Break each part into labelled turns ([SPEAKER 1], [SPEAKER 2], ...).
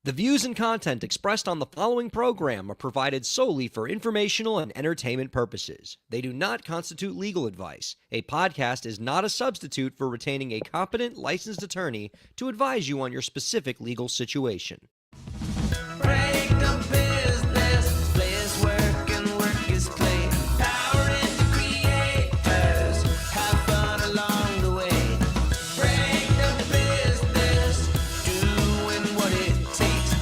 [SPEAKER 1] The views and content expressed on the following program are provided solely for informational and entertainment purposes. They do not constitute legal advice. A podcast is not a substitute for retaining a competent, licensed attorney to advise you on your specific legal situation.
[SPEAKER 2] Break the business, play is work and work is play. Power into creators, have fun along the way. Break the business, doing what it takes.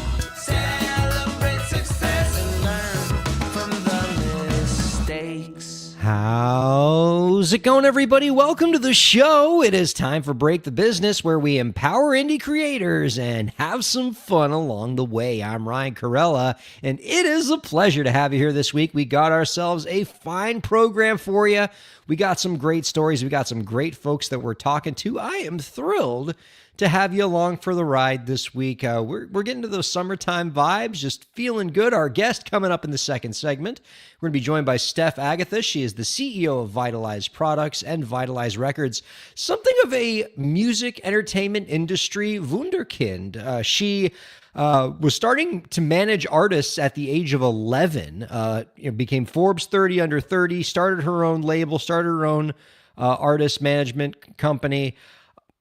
[SPEAKER 2] Celebrate success and learn from the mistakes.
[SPEAKER 1] How's it going, everybody? Welcome to the show. It is time for Break the Business, where we empower indie creators and have some fun along the way. I'm Ryan Kairalla, and it is a pleasure to have you here this week. We got ourselves a fine program for you. We got some great stories. We got some great folks that we're talking to. I am thrilled to have you along for the ride this week. We're getting to those summertime vibes, just feeling good. Our guest coming up in the second segment, we're going to be joined by Steph Agatha. She is the CEO of Vitalize Products and Vitalize Records, something of a music entertainment industry wunderkind. She was starting to manage artists at the age of 11, became Forbes 30 under 30, started her own label, started her own artist management company.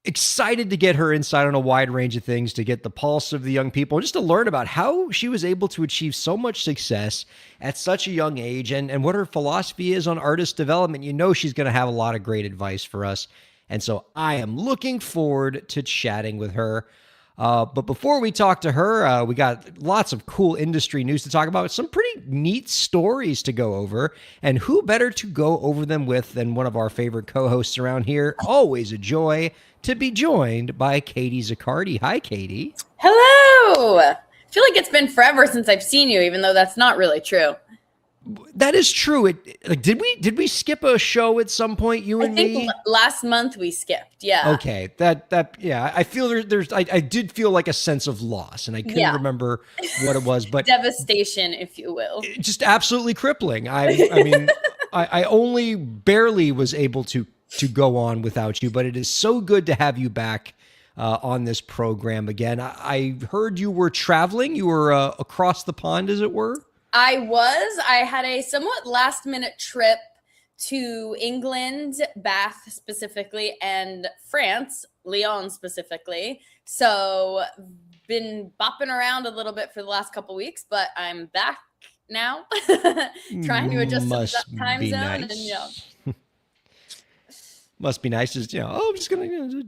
[SPEAKER 1] Excited to get her insight on a wide range of things, to get the pulse of the young people, just to learn about how she was able to achieve so much success at such a young age and what her philosophy is on artist development. You know she's going to have a lot of great advice for us. And so I am looking forward to chatting with her. But before we talk to her, we got lots of cool industry news to talk about, some pretty neat stories to go over. And who better to go over them with than one of our favorite co-hosts around here? Always a joy to be joined by Katie Zaccardi. Hi, Katie.
[SPEAKER 3] Hello. I feel like it's been forever since I've seen you, even though that's not really true.
[SPEAKER 1] That is true. Did we skip a show at some point, you and me?
[SPEAKER 3] I think last month we skipped. Yeah.
[SPEAKER 1] Okay. Yeah. I feel I did feel like a sense of loss, and I couldn't remember what it was, but
[SPEAKER 3] devastation, if you will.
[SPEAKER 1] Just absolutely crippling. I mean, I only barely was able to go on without you, but it is so good to have you back on this program again. I heard you were traveling. You were across the pond, as it were.
[SPEAKER 3] I had a somewhat last minute trip to England, Bath specifically, and France, Lyon specifically. So been bopping around a little bit for the last couple weeks, but I'm back now, trying to adjust to the time zone.
[SPEAKER 1] Nice. And, must be nice. Just, I'm just going to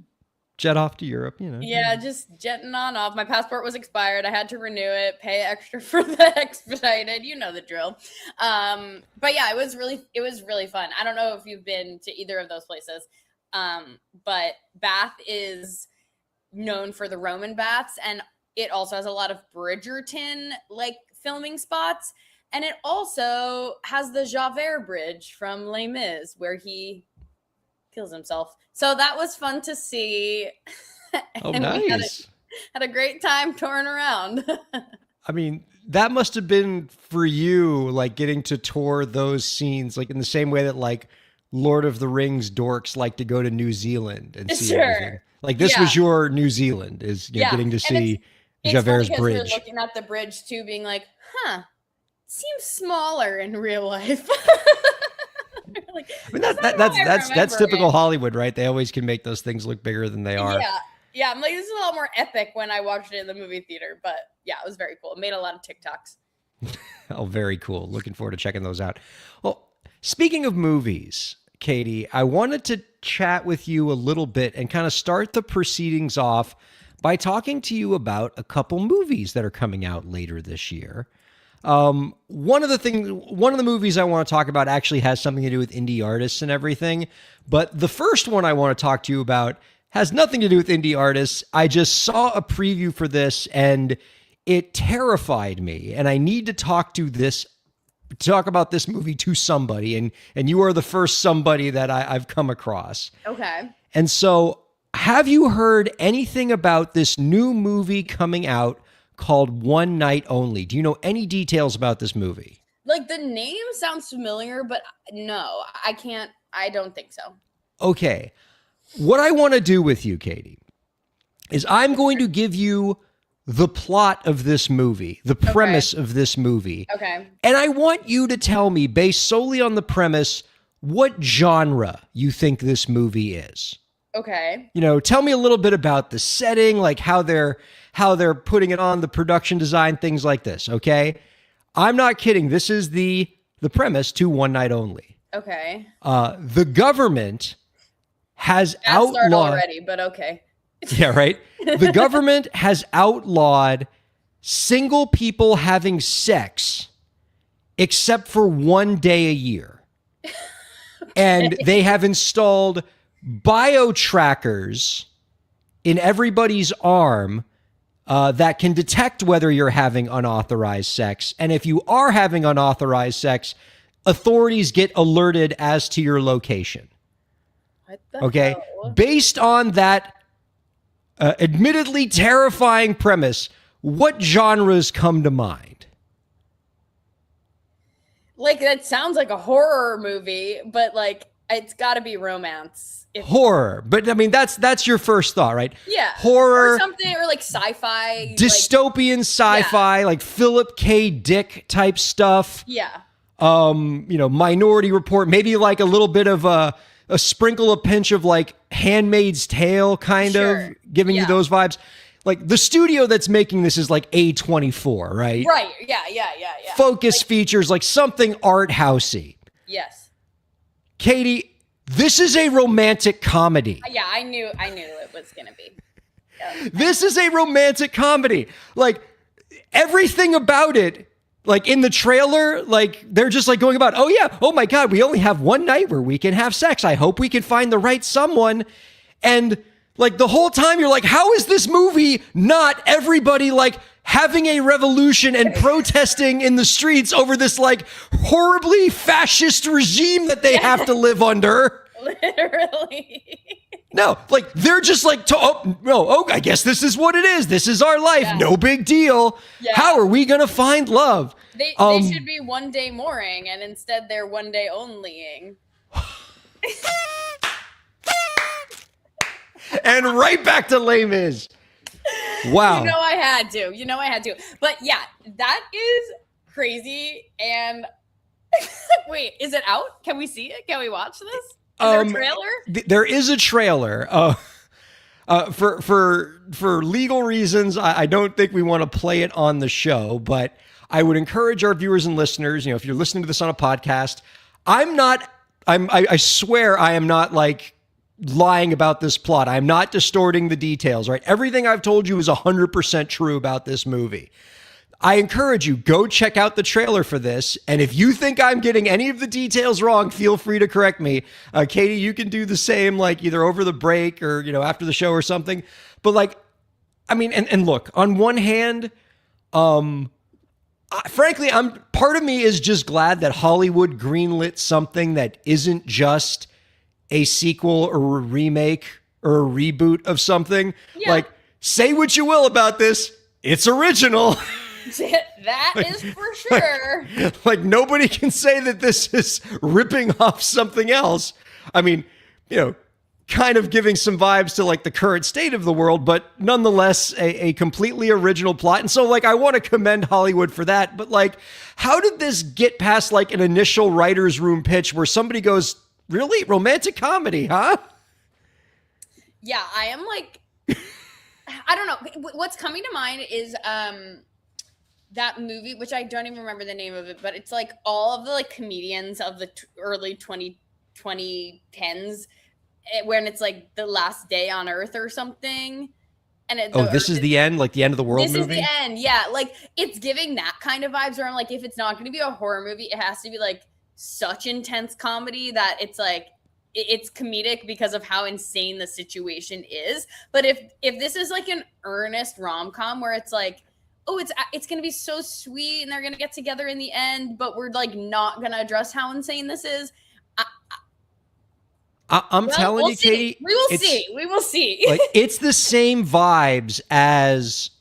[SPEAKER 1] jet off to Europe,
[SPEAKER 3] Yeah, just jetting on off. My passport was expired. I had to renew it, pay extra for the expedited. You know the drill. But yeah, it was really fun. I don't know if you've been to either of those places. But Bath is known for the Roman baths, and it also has a lot of Bridgerton filming spots. And it also has the Javert Bridge from Les Mis, where he kills himself. So that was fun to see.
[SPEAKER 1] Oh, nice.
[SPEAKER 3] Had a great time touring around.
[SPEAKER 1] I mean, that must have been for you, getting to tour those scenes, in the same way that Lord of the Rings dorks like to go to New Zealand and see everything. This was your New Zealand, is getting to see Javert's Bridge.
[SPEAKER 3] We're looking at the bridge too, being seems smaller in real life.
[SPEAKER 1] I mean, that's typical Hollywood, right? They always can make those things look bigger than they are.
[SPEAKER 3] Yeah. I'm this is a lot more epic when I watched it in the movie theater, but yeah, it was very cool. It made a lot of TikToks.
[SPEAKER 1] Oh, very cool. Looking forward to checking those out. Well, speaking of movies, Katie, I wanted to chat with you a little bit and kind of start the proceedings off by talking to you about a couple movies that are coming out later this year. One of the movies I want to talk about actually has something to do with indie artists and everything. But the first one I want to talk to you about has nothing to do with indie artists. I just saw a preview for this and it terrified me. And I need to talk about this movie to somebody. And you are the first somebody that I've come across.
[SPEAKER 3] Okay.
[SPEAKER 1] And so have you heard anything about this new movie coming out called One Night Only? Do you know any details about this movie?
[SPEAKER 3] The name sounds familiar, but no, I don't think so.
[SPEAKER 1] Okay. What I want to do with you, Katie, is I'm going to give you the plot of this movie, the premise of this movie.
[SPEAKER 3] Okay.
[SPEAKER 1] And I want you to tell me, based solely on the premise, what genre you think this movie is.
[SPEAKER 3] Okay.
[SPEAKER 1] You know, tell me a little bit about the setting, like how they're putting it on, the production design, things like this, okay? I'm not kidding. This is the premise to One Night Only.
[SPEAKER 3] Okay.
[SPEAKER 1] The government has
[SPEAKER 3] Bad start
[SPEAKER 1] outlawed
[SPEAKER 3] already, but okay.
[SPEAKER 1] Yeah, right. The government has outlawed single people having sex except for one day a year. And they have installed bio-trackers in everybody's arm that can detect whether you're having unauthorized sex. And if you are having unauthorized sex, authorities get alerted as to your location.
[SPEAKER 3] What the
[SPEAKER 1] Okay?
[SPEAKER 3] hell?
[SPEAKER 1] Based on that admittedly terrifying premise, what genres come to mind?
[SPEAKER 3] Like, that sounds like a horror movie, but like, it's got to be romance.
[SPEAKER 1] Horror. But I mean, that's your first thought, right?
[SPEAKER 3] Yeah.
[SPEAKER 1] Horror.
[SPEAKER 3] Or something, or like sci-fi.
[SPEAKER 1] Dystopian sci-fi, like Philip K. Dick type stuff.
[SPEAKER 3] Yeah.
[SPEAKER 1] You know, Minority Report, maybe like a little bit of a sprinkle, a pinch of like Handmaid's Tale kind of giving you those vibes. Like the studio that's making this is like A24, right?
[SPEAKER 3] Right. Yeah.
[SPEAKER 1] Focus features, like something art housey.
[SPEAKER 3] Yes.
[SPEAKER 1] Katie, this is a romantic comedy.
[SPEAKER 3] Yeah, I knew it was gonna be. Yeah.
[SPEAKER 1] This is a romantic comedy. Like everything about it, like in the trailer, like they're just like going about, oh yeah, oh my God, we only have one night where we can have sex. I hope we can find the right someone. And like the whole time you're like, how is this movie not everybody like having a revolution and protesting in the streets over this like horribly fascist regime that they have to live under?
[SPEAKER 3] Literally.
[SPEAKER 1] No, like they're just like, I guess this is what it is. This is our life.
[SPEAKER 3] Yeah.
[SPEAKER 1] No big deal.
[SPEAKER 3] Yeah.
[SPEAKER 1] How are we going to find love?
[SPEAKER 3] They should be one day mooring, and instead they're one day onlying.
[SPEAKER 1] And right back to Les Mis. Wow.
[SPEAKER 3] You know I had to. But yeah, that is crazy. And wait, is it out? Can we see it? Can we watch this? Is there a trailer?
[SPEAKER 1] There is a trailer. For legal reasons, I don't think we want to play it on the show, but I would encourage our viewers and listeners, you know, if you're listening to this on a podcast, I swear I am not like lying about this plot. I'm not distorting the details, right? Everything I've told you is 100% true about this movie. I encourage you, go check out the trailer for this. And if you think I'm getting any of the details wrong, feel free to correct me. Katie, you can do the same, like either over the break or, you know, after the show or something. But like, I mean, and look, on one hand, frankly, part of me is just glad that Hollywood greenlit something that isn't just a sequel or a remake or a reboot of something. Yeah. Like, say what you will about this, it's original.
[SPEAKER 3] That is for sure.
[SPEAKER 1] Like nobody can say that this is ripping off something else. I mean, you know, kind of giving some vibes to like the current state of the world, but nonetheless a completely original plot. And so like, I want to commend Hollywood for that. But like, how did this get past like an initial writer's room pitch where somebody goes, really? Romantic comedy, huh?
[SPEAKER 3] Yeah, I am like, I don't know. What's coming to mind is that movie, which I don't even remember the name of it, but it's like all of the like comedians of the early 2010s, when it's like the last day on Earth or something. And
[SPEAKER 1] this is the end, like the end of the world movie?
[SPEAKER 3] This is the end, yeah. Like it's giving that kind of vibes where I'm like, if it's not going to be a horror movie, it has to be like such intense comedy that it's like it's comedic because of how insane the situation is. But if this is like an earnest rom-com where it's like, oh, it's going to be so sweet and they're going to get together in the end, but we're like not going to address how insane this is.
[SPEAKER 1] I'm telling you, Katie,
[SPEAKER 3] we will see.
[SPEAKER 1] Like it's the same vibes as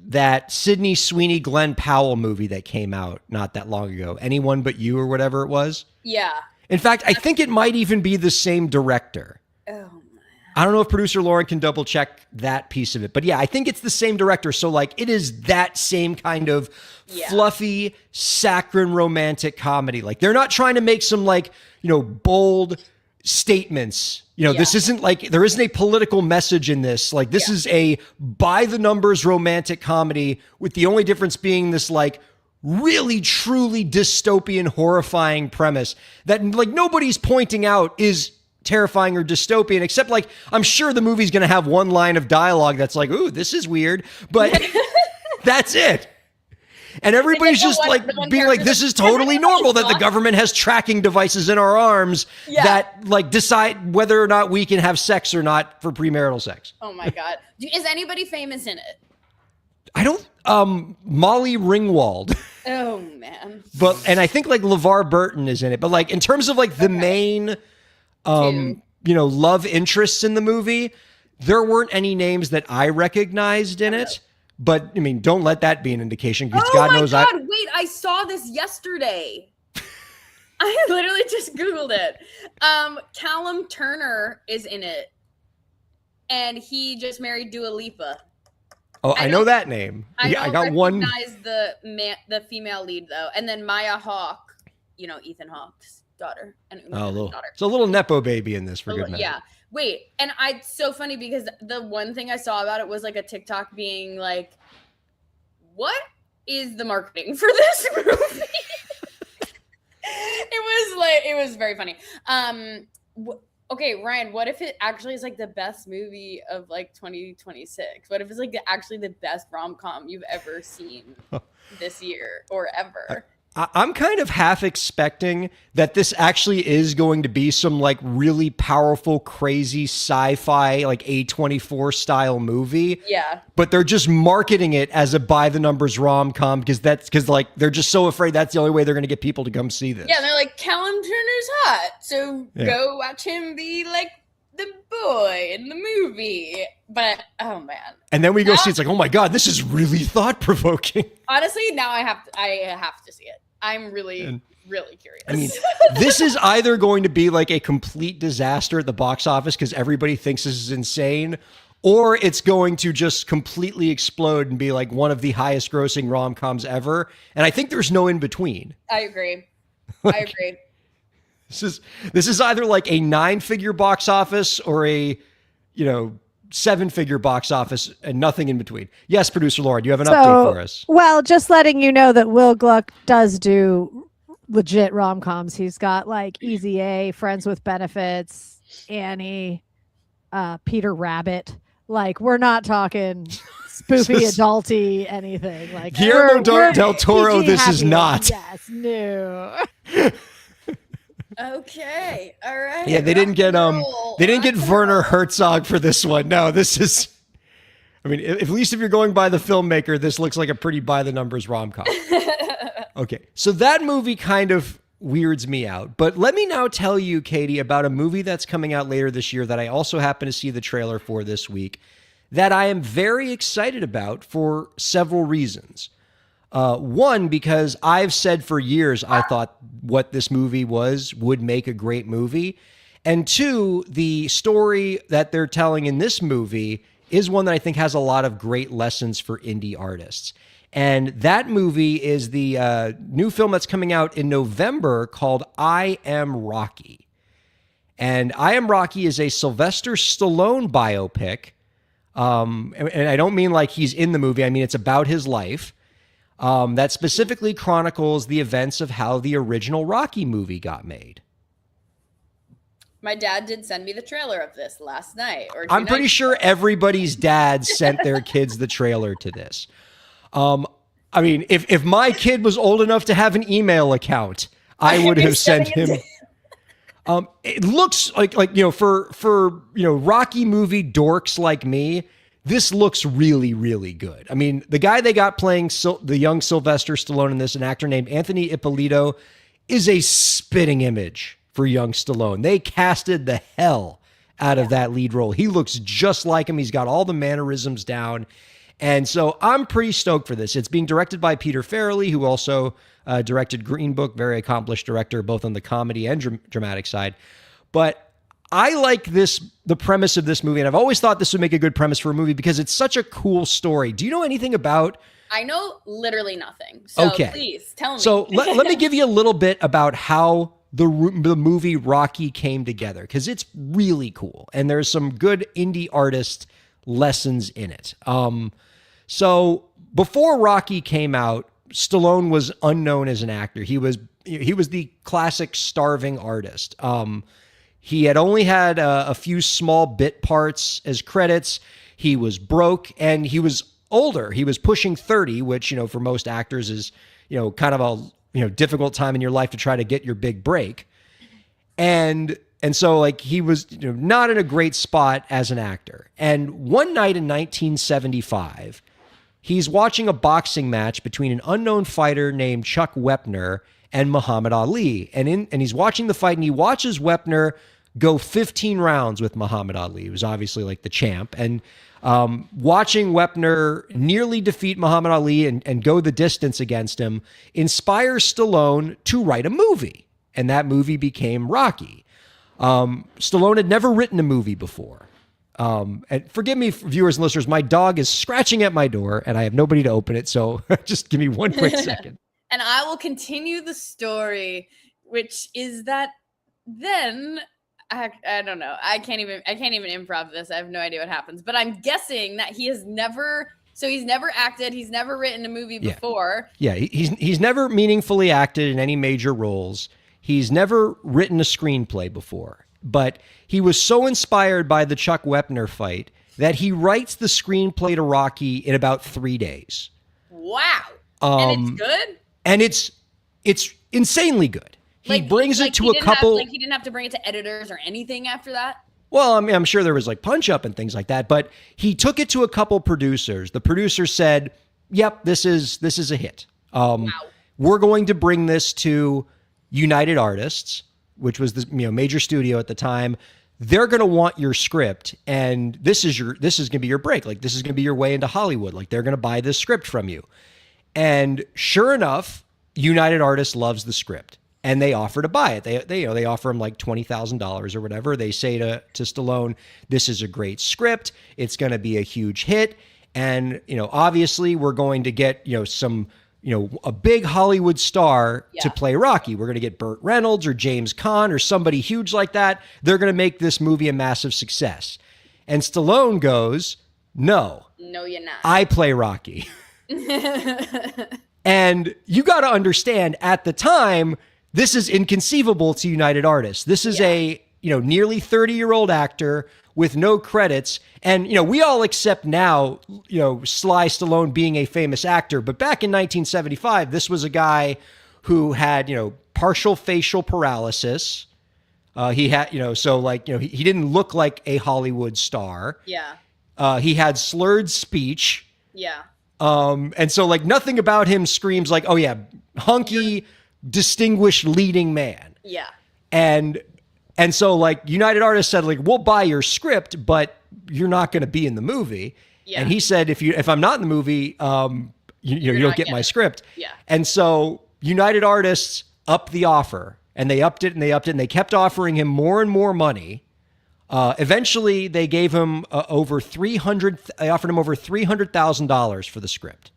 [SPEAKER 1] that Sydney Sweeney Glenn Powell movie that came out not that long ago. Anyone But You or whatever it was.
[SPEAKER 3] Yeah.
[SPEAKER 1] In fact, I think it might even be the same director.
[SPEAKER 3] Oh,
[SPEAKER 1] I don't know if producer Lauren can double check that piece of it, but yeah, I think it's the same director. So like it is that same kind of fluffy, saccharine romantic comedy. Like they're not trying to make some like, bold statements. This isn't like, there isn't a political message in this. Like this is a by the numbers romantic comedy with the only difference being this like really truly dystopian, horrifying premise that like nobody's pointing out is terrifying or dystopian, except like I'm sure the movie's going to have one line of dialogue that's like, ooh, this is weird, but that's it. And everybody's just like being like, this is totally normal that the government has tracking devices in our arms that like decide whether or not we can have sex or not for premarital sex.
[SPEAKER 3] Oh my God. Is anybody famous in it?
[SPEAKER 1] I don't, Molly Ringwald.
[SPEAKER 3] Oh man.
[SPEAKER 1] And I think like LeVar Burton is in it, but like in terms of like the main, love interests in the movie, there weren't any names that I recognized in it. But I mean, don't let that be an indication because God knows
[SPEAKER 3] wait, I saw this yesterday. I literally just Googled it. Callum Turner is in it. And he just married Dua Lipa.
[SPEAKER 1] Oh, I know that name.
[SPEAKER 3] I
[SPEAKER 1] got one.
[SPEAKER 3] I recognize the female lead though. And then Maya Hawke, Ethan Hawke's daughter. And daughter.
[SPEAKER 1] It's a little Nepo baby in this for good measure.
[SPEAKER 3] Yeah. Wait, and it's so funny because the one thing I saw about it was like a TikTok being like, what is the marketing for this movie? It was very funny. Okay, Ryan, what if it actually is like the best movie of like 2026? What if it's like actually the best rom-com you've ever seen this year or ever?
[SPEAKER 1] I'm kind of half expecting that this actually is going to be some like really powerful, crazy sci-fi, like A24 style movie.
[SPEAKER 3] Yeah.
[SPEAKER 1] But they're just marketing it as a by the numbers rom-com because like they're just so afraid that's the only way they're going to get people to come see this.
[SPEAKER 3] Yeah, they're like, Callum Turner's hot, so go watch him be like the boy in the movie. But oh man.
[SPEAKER 1] And then we go see it's like, oh my God, this is really thought-provoking.
[SPEAKER 3] Honestly, now I have to see it. I'm really curious.
[SPEAKER 1] I mean, this is either going to be like a complete disaster at the box office because everybody thinks this is insane, or it's going to just completely explode and be like one of the highest grossing rom-coms ever. And I think there's no in between.
[SPEAKER 3] I agree.
[SPEAKER 1] This is either like a 9-figure box office or a, 7-figure box office and nothing in between. Yes, producer Laura, do you have an update for us?
[SPEAKER 4] Well, just letting you know that Will Gluck does do legit rom-coms. He's got like Easy A, Friends with Benefits, Annie, Peter Rabbit. Like we're not talking spoofy, adulty, anything. Like
[SPEAKER 1] Guillermo del Toro,
[SPEAKER 4] PG
[SPEAKER 1] this
[SPEAKER 4] happy.
[SPEAKER 1] is not.
[SPEAKER 4] Yes, no.
[SPEAKER 3] Okay, all right.
[SPEAKER 1] Yeah, they didn't get Werner Herzog for this one. No, this is. I mean, at least if you're going by the filmmaker, this looks like a pretty by the numbers rom-com. Okay, so that movie kind of weirds me out. But let me now tell you, Katie, about a movie that's coming out later this year that I also happen to see the trailer for this week that I am very excited about for several reasons. One, because I've said for years I thought what this movie would make a great movie. And two, the story that they're telling in this movie is one that I think has a lot of great lessons for indie artists. And that movie is the new film that's coming out in November called I Am Rocky. And I Am Rocky is a Sylvester Stallone biopic. And I don't mean like he's in the movie. I mean, it's about his life. That specifically chronicles the events of how the original Rocky movie got made.
[SPEAKER 3] My dad did send me the trailer of this last night.
[SPEAKER 1] I'm pretty sure everybody's dad sent their kids the trailer to this. I mean, if my kid was old enough to have an email account, I would have sent him. It looks like for Rocky movie dorks like me, this looks really, really good. I mean, the guy they got playing the young Sylvester Stallone in this, an actor named Anthony Ippolito, is a spitting image for young Stallone. They casted the hell out of that lead role. He looks just like him. He's got all the mannerisms down. And so I'm pretty stoked for this. It's being directed by Peter Farrelly, who also directed Green Book, very accomplished director, both on the comedy and dramatic side. But I like the premise of this movie, and I've always thought this would make a good premise for a movie because it's such a cool story. Do you know anything about?
[SPEAKER 3] I know literally nothing. So
[SPEAKER 1] Okay.
[SPEAKER 3] please tell me.
[SPEAKER 1] So let me give you a little bit about how the movie Rocky came together, because it's really cool, and there's some good indie artist lessons in it. So before Rocky came out, Stallone was unknown as an actor. He was the classic starving artist. He had only had a few small bit parts as credits. He was broke, and he was older. He was pushing 30, which, for most actors is, kind of a, difficult time in your life to try to get your big break. And so like he was not in a great spot as an actor. And one night in 1975, he's watching a boxing match between an unknown fighter named Chuck Wepner and Muhammad Ali. And he's watching the fight, and he watches Wepner go 15 rounds with Muhammad Ali, who's obviously like the champ. And watching Wepner nearly defeat Muhammad Ali and go the distance against him inspires Stallone to write a movie. And that movie became Rocky. Stallone had never written a movie before. And forgive me, viewers and listeners, my dog is scratching at my door and I have nobody to open it. So just give me one quick second.
[SPEAKER 3] And I will continue the story, which is that then I don't know. I can't even improv this. I have no idea what happens, but I'm guessing that he's never acted. He's never written a movie before.
[SPEAKER 1] Yeah. He's never meaningfully acted in any major roles. He's never written a screenplay before, but he was so inspired by the Chuck Wepner fight that he writes the screenplay to Rocky in about 3 days.
[SPEAKER 3] Wow. And it's good?
[SPEAKER 1] And it's insanely good. He brings it to a couple.
[SPEAKER 3] He didn't have to bring it to editors or anything after that.
[SPEAKER 1] Well, I mean, I'm sure there was like punch up and things like that, but he took it to a couple producers. The producers said, "Yep, this is a hit.
[SPEAKER 3] Wow.
[SPEAKER 1] We're going to bring this to United Artists, which was the major studio at the time. They're going to want your script, and this is going to be your break. Like, this is going to be your way into Hollywood. Like, they're going to buy this script from you." And sure enough, United Artists loves the script, and they offer to buy it. They offer him like $20,000 or whatever. They say to Stallone, "This is a great script. It's going to be a huge hit, and obviously we're going to get some." A big Hollywood star to play Rocky. We're going to get Burt Reynolds or James Caan or somebody huge like that. They're going to make this movie a massive success. And Stallone goes, "No,
[SPEAKER 3] you're not.
[SPEAKER 1] I play Rocky." And you got to understand, at the time, this is inconceivable to United Artists. This is a nearly 30-year-old actor with no credits. And, we all accept now, Sly Stallone being a famous actor. But back in 1975, this was a guy who had, partial facial paralysis. He had, he didn't look like a Hollywood star.
[SPEAKER 3] Yeah.
[SPEAKER 1] He had slurred speech.
[SPEAKER 3] Yeah.
[SPEAKER 1] And so like nothing about him screams like, oh yeah, hunky, distinguished leading man.
[SPEAKER 3] Yeah.
[SPEAKER 1] And so like United Artists said, like, we'll buy your script, but you're not going to be in the movie. Yeah. And he said, if I'm not in the movie, you don't get my script.
[SPEAKER 3] Yeah.
[SPEAKER 1] And so United Artists upped the offer, and they upped it and they upped it, and they kept offering him more and more money. Eventually they gave him they offered him over $300,000 for the script.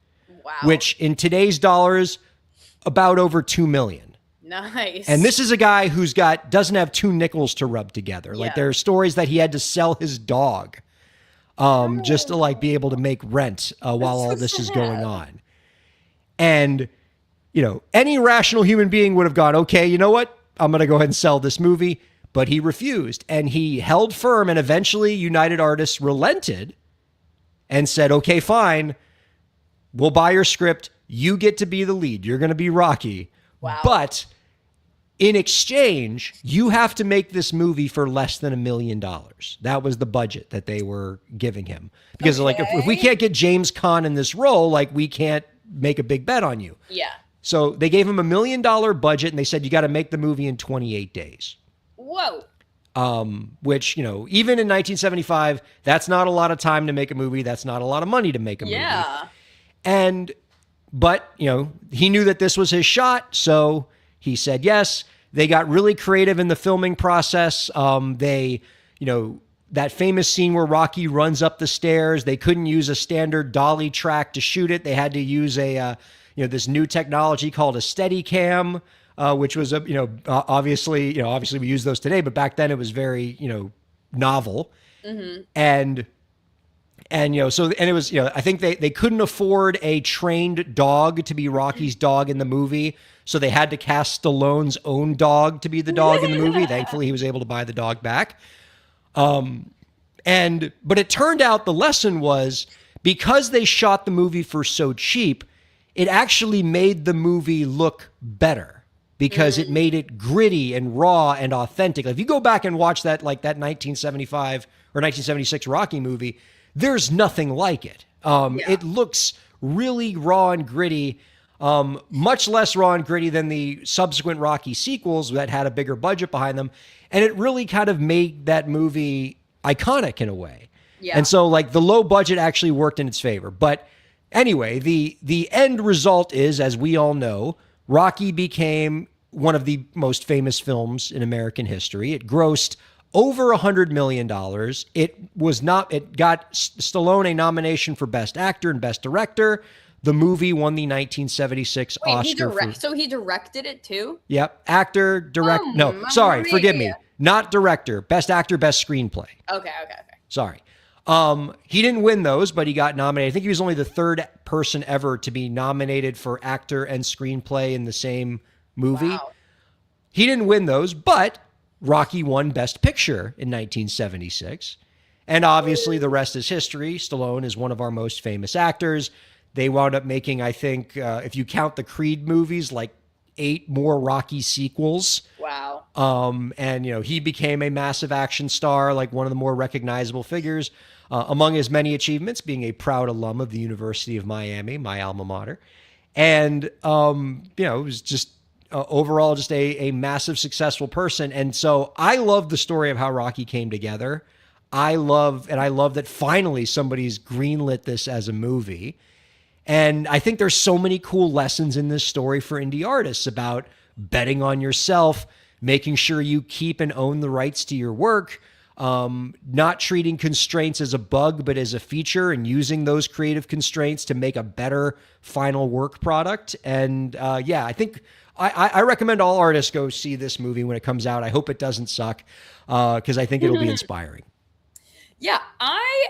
[SPEAKER 3] Wow.
[SPEAKER 1] Which in today's dollars, about over $2 million.
[SPEAKER 3] Nice.
[SPEAKER 1] And this is a guy who's doesn't have two nickels to rub together. Like there are stories that he had to sell his dog, just to like be able to make rent while all this is going on. And, any rational human being would have gone, okay, you know what? I'm going to go ahead and sell this movie. But he refused, and he held firm, and eventually United Artists relented and said, okay, fine, we'll buy your script. You get to be the lead. You're going to be Rocky.
[SPEAKER 3] Wow.
[SPEAKER 1] But in exchange, you have to make this movie for less than $1 million. That was the budget that they were giving him. Because like, if we can't get James Caan in this role, like we can't make a big bet on you.
[SPEAKER 3] Yeah.
[SPEAKER 1] So they gave him $1 million budget, and they said, you got to make the movie in 28 days.
[SPEAKER 3] Whoa.
[SPEAKER 1] Which, even in 1975, that's not a lot of time to make a movie. That's not a lot of money to make a movie. But, he knew that this was his shot. So he said yes. They got really creative in the filming process. That famous scene where Rocky runs up the stairs, they couldn't use a standard dolly track to shoot it. They had to use this new technology called a Steadicam, which was obviously we use those today, but back then it was very, novel. Mm-hmm. And it was, I think they couldn't afford a trained dog to be Rocky's dog in the movie. So they had to cast Stallone's own dog to be the dog in the movie. Thankfully, he was able to buy the dog back. But it turned out the lesson was, because they shot the movie for so cheap, it actually made the movie look better because it made it gritty and raw and authentic. Like, if you go back and watch that 1975 or 1976 Rocky movie, there's nothing like it. It looks really raw and gritty, much less raw and gritty than the subsequent Rocky sequels that had a bigger budget behind them. And it really kind of made that movie iconic in a way. Yeah. And so the low budget actually worked in its favor. But anyway, the end result is, as we all know, Rocky became one of the most famous films in American history. It grossed over $100 million. It got Stallone a nomination for Best Actor and Best Director. The movie won the 1976 Oscar.
[SPEAKER 3] So he directed it too?
[SPEAKER 1] Yep. Actor, forgive me. Not director. Best Actor, Best Screenplay.
[SPEAKER 3] Okay.
[SPEAKER 1] Sorry. He didn't win those, but he got nominated. I think he was only the third person ever to be nominated for actor and screenplay in the same movie. Wow. He didn't win those, but Rocky won Best Picture in 1976. And obviously the rest is history. Stallone is one of our most famous actors. They wound up making, I think, if you count the Creed movies, 8 more Rocky sequels.
[SPEAKER 3] Wow.
[SPEAKER 1] And he became a massive action star, one of the more recognizable figures, among his many achievements, being a proud alum of the University of Miami, my alma mater. And, it was just overall just a massive successful person. And so I love the story of how Rocky came together. I love that finally somebody's greenlit this as a movie. And I think there's so many cool lessons in this story for indie artists about betting on yourself, making sure you keep and own the rights to your work, not treating constraints as a bug, but as a feature, and using those creative constraints to make a better final work product. And I think I recommend all artists go see this movie when it comes out. I hope it doesn't suck, because I think it'll be inspiring.
[SPEAKER 3] Yeah, I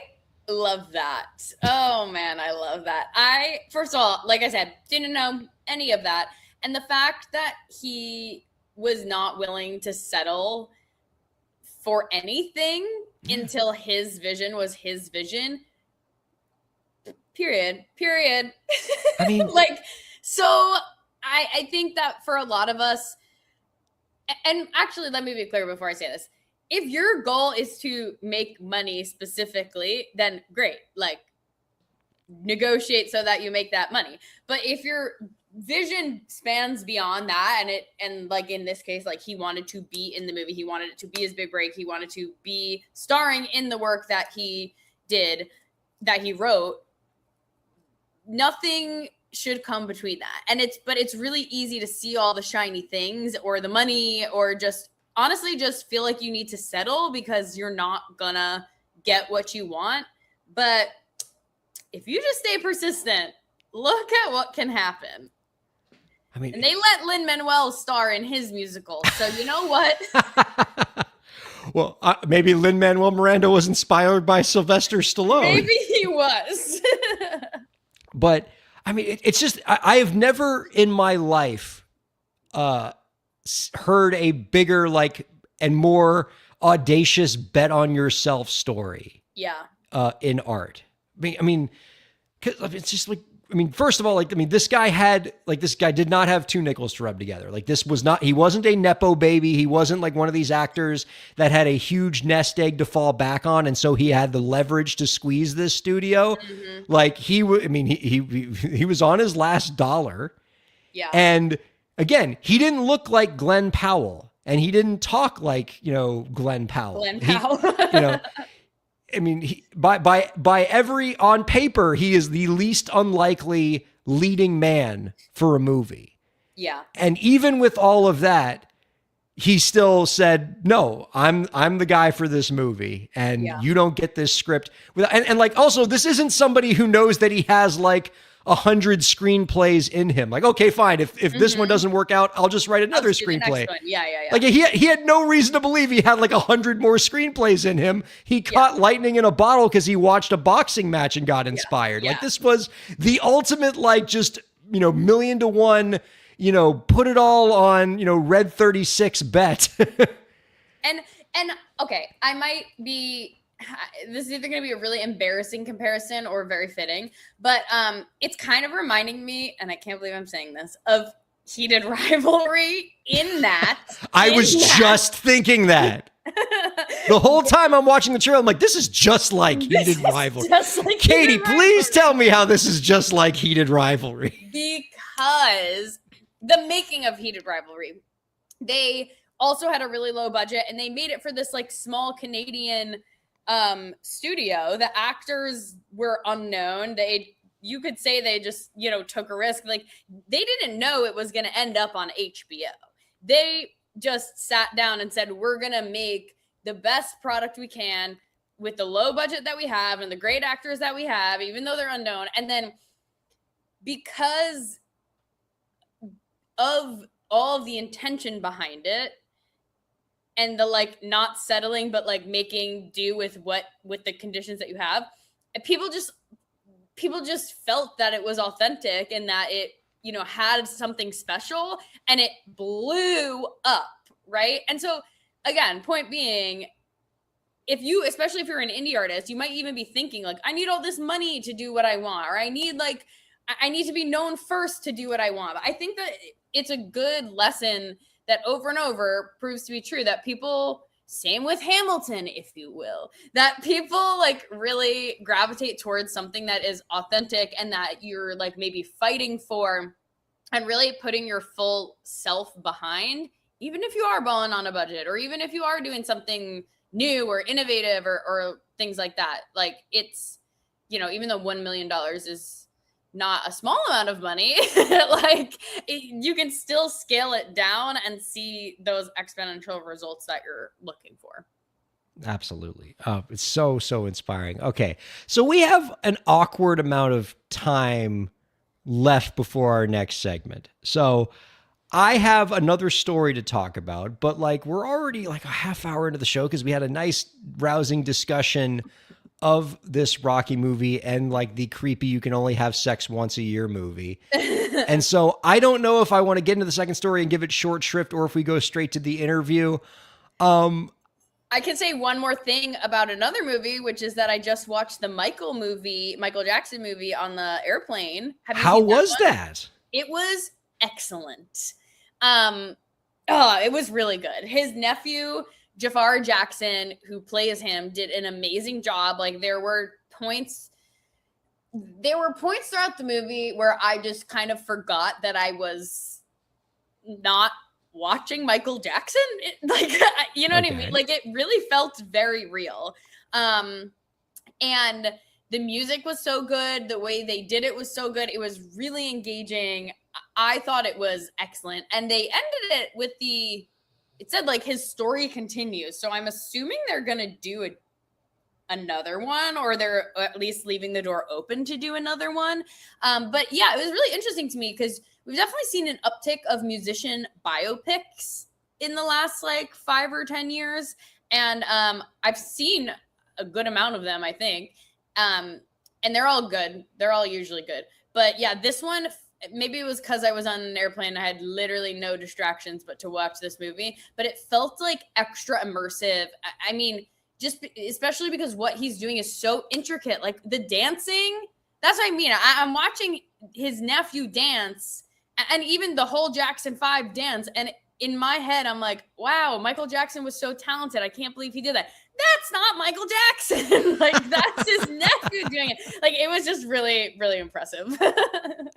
[SPEAKER 3] love that. Oh man, I love that. First of all, like I said, didn't know any of that. And the fact that he was not willing to settle for anything until his vision was his vision. Period. I mean, I think that for a lot of us, and actually, let me be clear before I say this. If your goal is to make money specifically, then great. Negotiate so that you make that money. But if your vision spans beyond that, and in this case, he wanted to be in the movie, he wanted it to be his big break, he wanted to be starring in the work that he did, that he wrote, nothing should come between that. But it's really easy to see all the shiny things or the money, or just honestly just feel like you need to settle because you're not gonna get what you want. But if you just stay persistent, look at what can happen. I mean, and they let Lin-Manuel star in his musical. So you know what?
[SPEAKER 1] Well, maybe Lin-Manuel Miranda was inspired by Sylvester Stallone.
[SPEAKER 3] Maybe he was.
[SPEAKER 1] But I mean, it's just, I have never in my life heard a bigger, and more audacious bet on yourself story.
[SPEAKER 3] Yeah.
[SPEAKER 1] In art. I mean, cause it's just first of all, this guy did not have two nickels to rub together. He wasn't a Nepo baby. He wasn't one of these actors that had a huge nest egg to fall back on. And so he had the leverage to squeeze this studio. Mm-hmm. He was on his last dollar.
[SPEAKER 3] Yeah.
[SPEAKER 1] And again, he didn't look like Glenn Powell, and he didn't talk like, Glenn Powell. On paper, he is the least unlikely leading man for a movie.
[SPEAKER 3] Yeah.
[SPEAKER 1] And even with all of that, he still said, no, I'm the guy for this movie, and
[SPEAKER 3] Yeah.
[SPEAKER 1] you don't get this script. And like, also, this isn't somebody who knows that he has like 100 screenplays in him. Like, okay, fine. If this one doesn't work out, I'll just write another
[SPEAKER 3] Let's do the next
[SPEAKER 1] screenplay.
[SPEAKER 3] one. Yeah.
[SPEAKER 1] Like he had no reason to believe he had like 100 more screenplays in him. He caught lightning in a bottle because he watched a boxing match and got inspired.
[SPEAKER 3] Yeah.
[SPEAKER 1] Like this was the ultimate, like just, million to one, put it all on, red 36 bet.
[SPEAKER 3] And okay, I might be, this is either going to be a really embarrassing comparison or very fitting, but it's kind of reminding me, and I can't believe I'm saying this, of Heated Rivalry in that.
[SPEAKER 1] I was just thinking that. The whole time I'm watching the trailer, I'm like, this is just like Heated Rivalry.
[SPEAKER 3] Just like
[SPEAKER 1] Katie,
[SPEAKER 3] Heated
[SPEAKER 1] please tell me how this is just like Heated Rivalry.
[SPEAKER 3] Because the making of Heated Rivalry, they also had a really low budget, and they made it for this like small Canadian studio. The actors were unknown. You could say they just, took a risk. Like they didn't know it was going to end up on HBO. They just sat down and said, we're going to make the best product we can with the low budget that we have and the great actors that we have, even though they're unknown. And then because of all of the intention behind it and the like not settling, but like making do with the conditions that you have, people just felt that it was authentic and that it, had something special, and it blew up. Right. And so again, point being, especially if you're an indie artist, you might even be thinking like, I need all this money to do what I want, or I need to be known first to do what I want. But I think that it's a good lesson that over and over proves to be true, that people, same with Hamilton, if you will, that people like really gravitate towards something that is authentic and that you're like maybe fighting for and really putting your full self behind, even if you are balling on a budget, or even if you are doing something new or innovative or things like that. Like it's, even though $1 million is not a small amount of money, you can still scale it down and see those exponential results that you're looking for.
[SPEAKER 1] Absolutely. It's so inspiring. Okay. So we have an awkward amount of time left before our next segment. So I have another story to talk about, but like we're already like a half hour into the show because we had a nice rousing discussion of this Rocky movie and like the creepy you can only have sex once a year movie. And so I don't know if I want to get into the second story and give it short shrift or if we go straight to the interview.
[SPEAKER 3] I can say one more thing about another movie, which is that I just watched the Michael Jackson movie on the airplane.
[SPEAKER 1] How was that?
[SPEAKER 3] It was excellent. It was really good. His nephew, Jafar Jackson, who plays him, did an amazing job. Like there were points throughout the movie where I just kind of forgot that I was not watching Michael Jackson. You know what I mean? Like it really felt very real. And the music was so good. The way they did it was so good. It was really engaging. I thought it was excellent. And they ended it with it said like his story continues. So I'm assuming they're going to do another one, or they're at least leaving the door open to do another one. But yeah, it was really interesting to me because we've definitely seen an uptick of musician biopics in the last like 5 or 10 years. And I've seen a good amount of them, I think. And they're all good. They're all usually good. But yeah, this one, maybe it was because I was on an airplane. I had literally no distractions but to watch this movie. But it felt like extra immersive. I mean, just especially because what he's doing is so intricate. Like the dancing, that's what I mean. I'm watching his nephew dance and even the whole Jackson 5 dance. And in my head, I'm like, wow, Michael Jackson was so talented. I can't believe he did that. That's not Michael Jackson. Like that's his nephew doing it. Like it was just really, really impressive.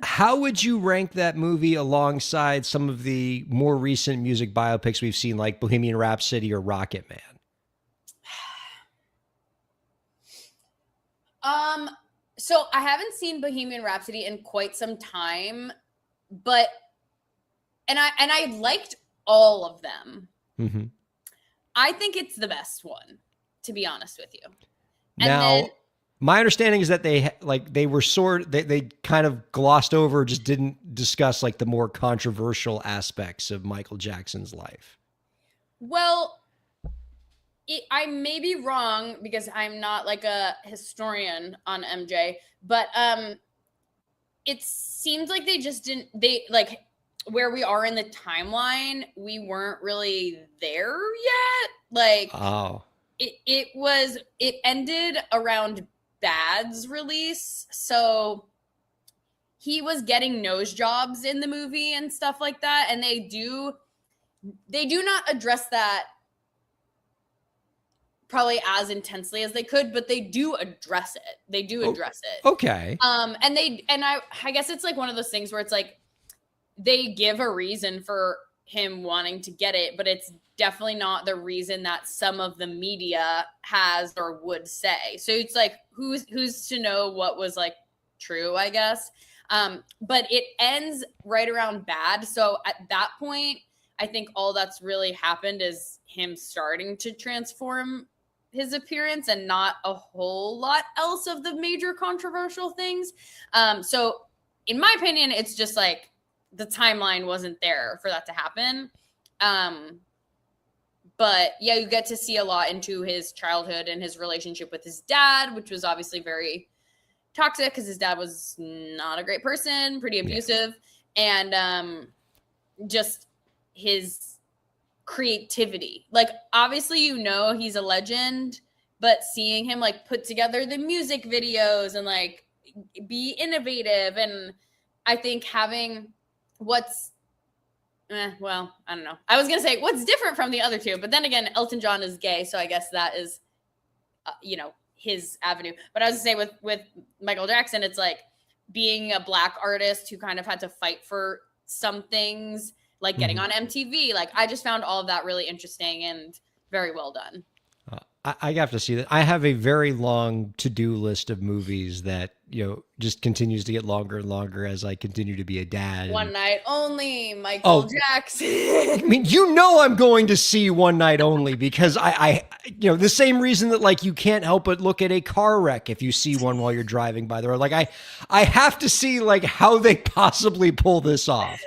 [SPEAKER 1] How would you rank that movie alongside some of the more recent music biopics we've seen, like Bohemian Rhapsody or Rocket Man?
[SPEAKER 3] So I haven't seen Bohemian Rhapsody in quite some time, but and I liked all of them.
[SPEAKER 1] Mm-hmm.
[SPEAKER 3] I think it's the best one, to be honest with you. And
[SPEAKER 1] Now,
[SPEAKER 3] then,
[SPEAKER 1] my understanding is that they were they kind of glossed over, just didn't discuss like the more controversial aspects of Michael Jackson's life.
[SPEAKER 3] well, I may be wrong because I'm not like a historian on MJ, but it seems like they just didn't, they like where we are in the timeline, we weren't really there yet. Like
[SPEAKER 1] Oh,
[SPEAKER 3] it ended around Bad's release, so he was getting nose jobs in the movie and stuff like that, and they do not address that probably as intensely as they could, but they do address it. They do address it.
[SPEAKER 1] okay.
[SPEAKER 3] And I guess it's like one of those things where it's like they give a reason for him wanting to get it, but it's definitely not the reason that some of the media has or would say. So it's like who's to know what was like true, I guess. But it ends right around Bad. So at that point, I think all that's really happened is him starting to transform his appearance and not a whole lot else of the major controversial things. So in my opinion, it's just like the timeline wasn't there for that to happen. But yeah, you get to see a lot into his childhood and his relationship with his dad, which was obviously very toxic because his dad was not a great person, pretty abusive, and just his creativity. Like obviously he's a legend, but seeing him like put together the music videos and like be innovative, and I think having well, I don't know. I was gonna say what's different from the other two, but then again, Elton John is gay, so I guess that is his avenue. But I was gonna say with Michael Jackson, it's like being a Black artist who kind of had to fight for some things, like getting on MTV. Like I just found all of that really interesting and very well done.
[SPEAKER 1] I have to see that. I have a very long to-do list of movies that, just continues to get longer and longer as I continue to be a dad.
[SPEAKER 3] One Night Only, Michael Jackson.
[SPEAKER 1] I mean, I'm going to see One Night Only because I the same reason that like you can't help but look at a car wreck if you see one while you're driving by the road. Like I have to see like how they possibly pull this off.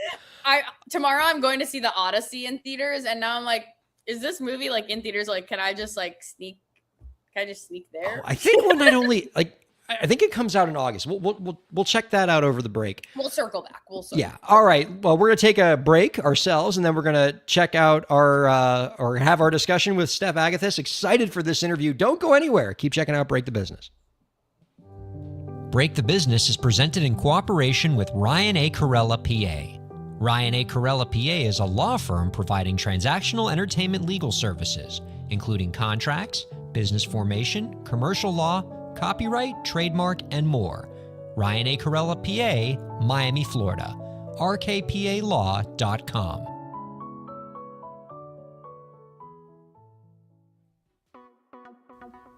[SPEAKER 3] Tomorrow I'm going to see The Odyssey in theaters, and now I'm like, is this movie like in theaters? Like, can I just sneak there?
[SPEAKER 1] I think One Night Only, I think it comes out in August. We'll check that out over the break.
[SPEAKER 3] We'll circle back.
[SPEAKER 1] Yeah. All right. Well, we're gonna take a break ourselves, and then we're gonna check out or have our discussion with Steph Agathis. Excited for this interview. Don't go anywhere. Keep checking out Break the Business. Break the Business is presented in cooperation with Ryan A. Kairalla, PA. Ryan A. Kairalla, PA is a law firm providing transactional entertainment legal services, including contracts, business formation, commercial law, copyright, trademark, and more. Ryan A. Kairalla, PA, Miami, Florida. rkpalaw.com.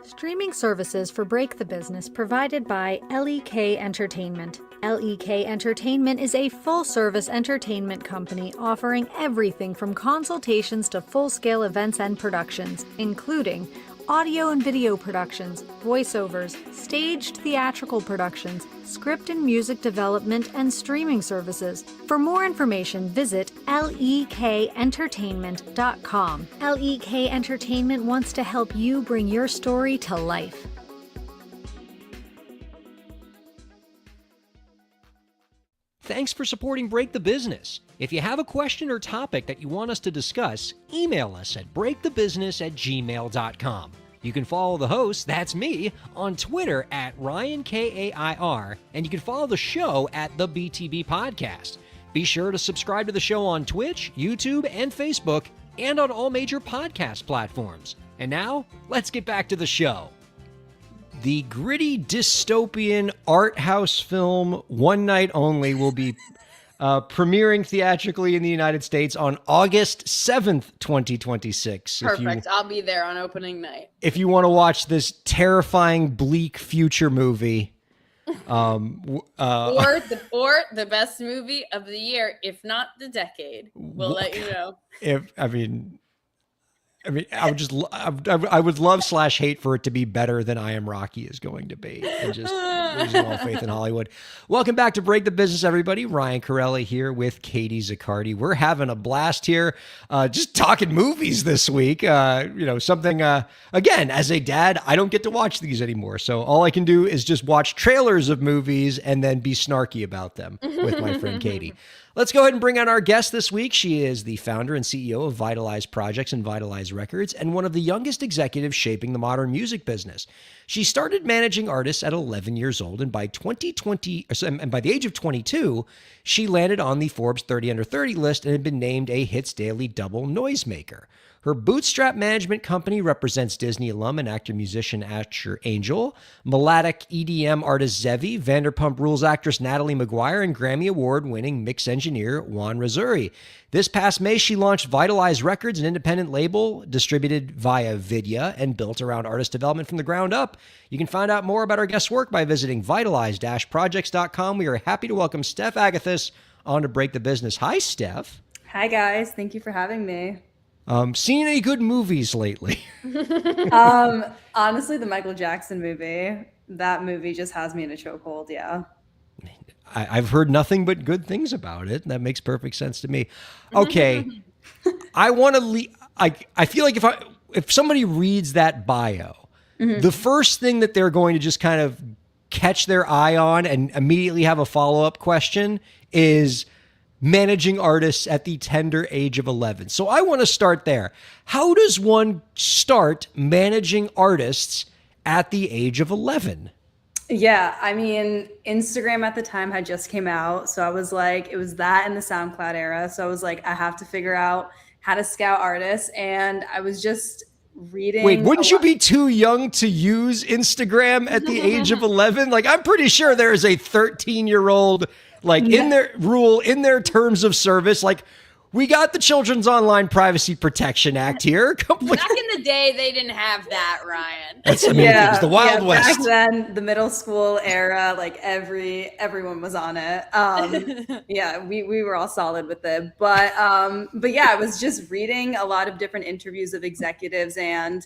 [SPEAKER 5] Streaming services for Break the Business provided by LEK Entertainment. LEK Entertainment is a full-service entertainment company offering everything from consultations to full-scale events and productions, including audio and video productions, voiceovers, staged theatrical productions, script and music development, and streaming services. For more information, visit lekentertainment.com. LEK Entertainment wants to help you bring your story to life.
[SPEAKER 1] Thanks for supporting Break the Business. If you have a question or topic that you want us to discuss, email us at breakthebusiness@gmail.com. You can follow the host, that's me, on Twitter at Ryan Kair, and you can follow the show at the BTB Podcast. Be sure to subscribe to the show on Twitch, YouTube, and Facebook, and on all major podcast platforms. And now, let's get back to the show. The gritty dystopian art house film One Night Only will be premiering theatrically in the United States on August 7th, 2026.
[SPEAKER 3] Perfect. I'll be there on opening night.
[SPEAKER 1] If you want to watch this terrifying, bleak future movie.
[SPEAKER 3] Or the best movie of the year, if not the decade. We'll let you know.
[SPEAKER 1] I mean, I would love / hate for it to be better than I Am Rocky is going to be, and just losing all faith in Hollywood. Welcome back to Break the Business, everybody. Ryan Kairalla here with Katie Zaccardi. We're having a blast here, just talking movies this week. Something, again, as a dad, I don't get to watch these anymore. So all I can do is just watch trailers of movies and then be snarky about them with my friend Katie. Let's go ahead and bring on our guest this week. She is the founder and CEO of Vitalize Projects and Vitalize Records, and one of the youngest executives shaping the modern music business. She started managing artists at 11 years old, and by the age of 22, she landed on the Forbes 30 Under 30 list and had been named a Hits Daily Double Noisemaker. Her bootstrap management company represents Disney alum and actor-musician Asher Angel, melodic EDM artist Zevi, Vanderpump Rules actress Natalie McGuire, and Grammy Award-winning mix engineer Juan Razuri. This past May, she launched Vitalize Records, an independent label distributed via Vidya and built around artist development from the ground up. You can find out more about our guest's work by visiting vitalize-projects.com. We are happy to welcome Steph Agathis on to Break the Business. Hi, Steph.
[SPEAKER 6] Hi, guys. Thank you for having me.
[SPEAKER 1] Seen any good movies lately?
[SPEAKER 6] Honestly, the Michael Jackson movie, that movie just has me in a chokehold. Yeah.
[SPEAKER 1] I've heard nothing but good things about it. That makes perfect sense to me. Okay. I want to I feel like if somebody reads that bio, the first thing that they're going to just kind of catch their eye on and immediately have a follow-up question is managing artists at the tender age of 11. So I want to start there. How does one start managing artists at the age of 11?
[SPEAKER 6] Yeah. I mean, Instagram at the time had just came out. So I was like, it was that in the SoundCloud era. So I was like, I have to figure out how to scout artists. And I was just reading.
[SPEAKER 1] Wait, wouldn't you be too young to use Instagram at the age of 11? Like, I'm pretty sure there is a 13-year-old in their terms of service, like, we got the Children's Online Privacy Protection Act here.
[SPEAKER 3] Back in the day, they didn't have that, Ryan.
[SPEAKER 1] It was the Wild West.
[SPEAKER 6] Back then, the middle school era, like everyone was on it. Yeah, we were all solid with it. But yeah, I was just reading a lot of different interviews of executives, and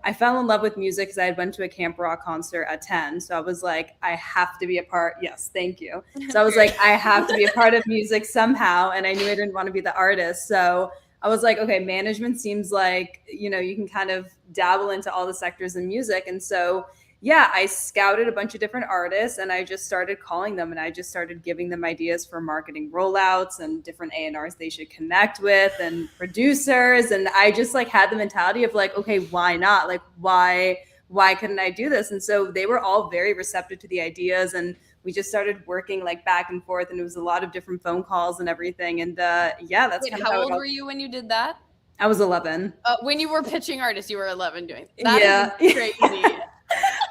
[SPEAKER 6] I fell in love with music because I had went to a camp rock concert at 10. So I was like, I have to be a part. Yes, thank you. So I was like, I have to be a part of music somehow. And I knew I didn't want to be the artist. So I was like, okay, management seems like, you can kind of dabble into all the sectors in music. And so, yeah, I scouted a bunch of different artists and I just started calling them and I just started giving them ideas for marketing rollouts and different A&Rs they should connect with and producers. And I just had the mentality of like, okay, why not? Like, why couldn't I do this? And so they were all very receptive to the ideas. And we just started working back and forth. And it was a lot of different phone calls and everything. And yeah, that's
[SPEAKER 3] Wait, how old were you when you did that?
[SPEAKER 6] I was 11.
[SPEAKER 3] When you were pitching artists, you were 11 doing that. Is crazy.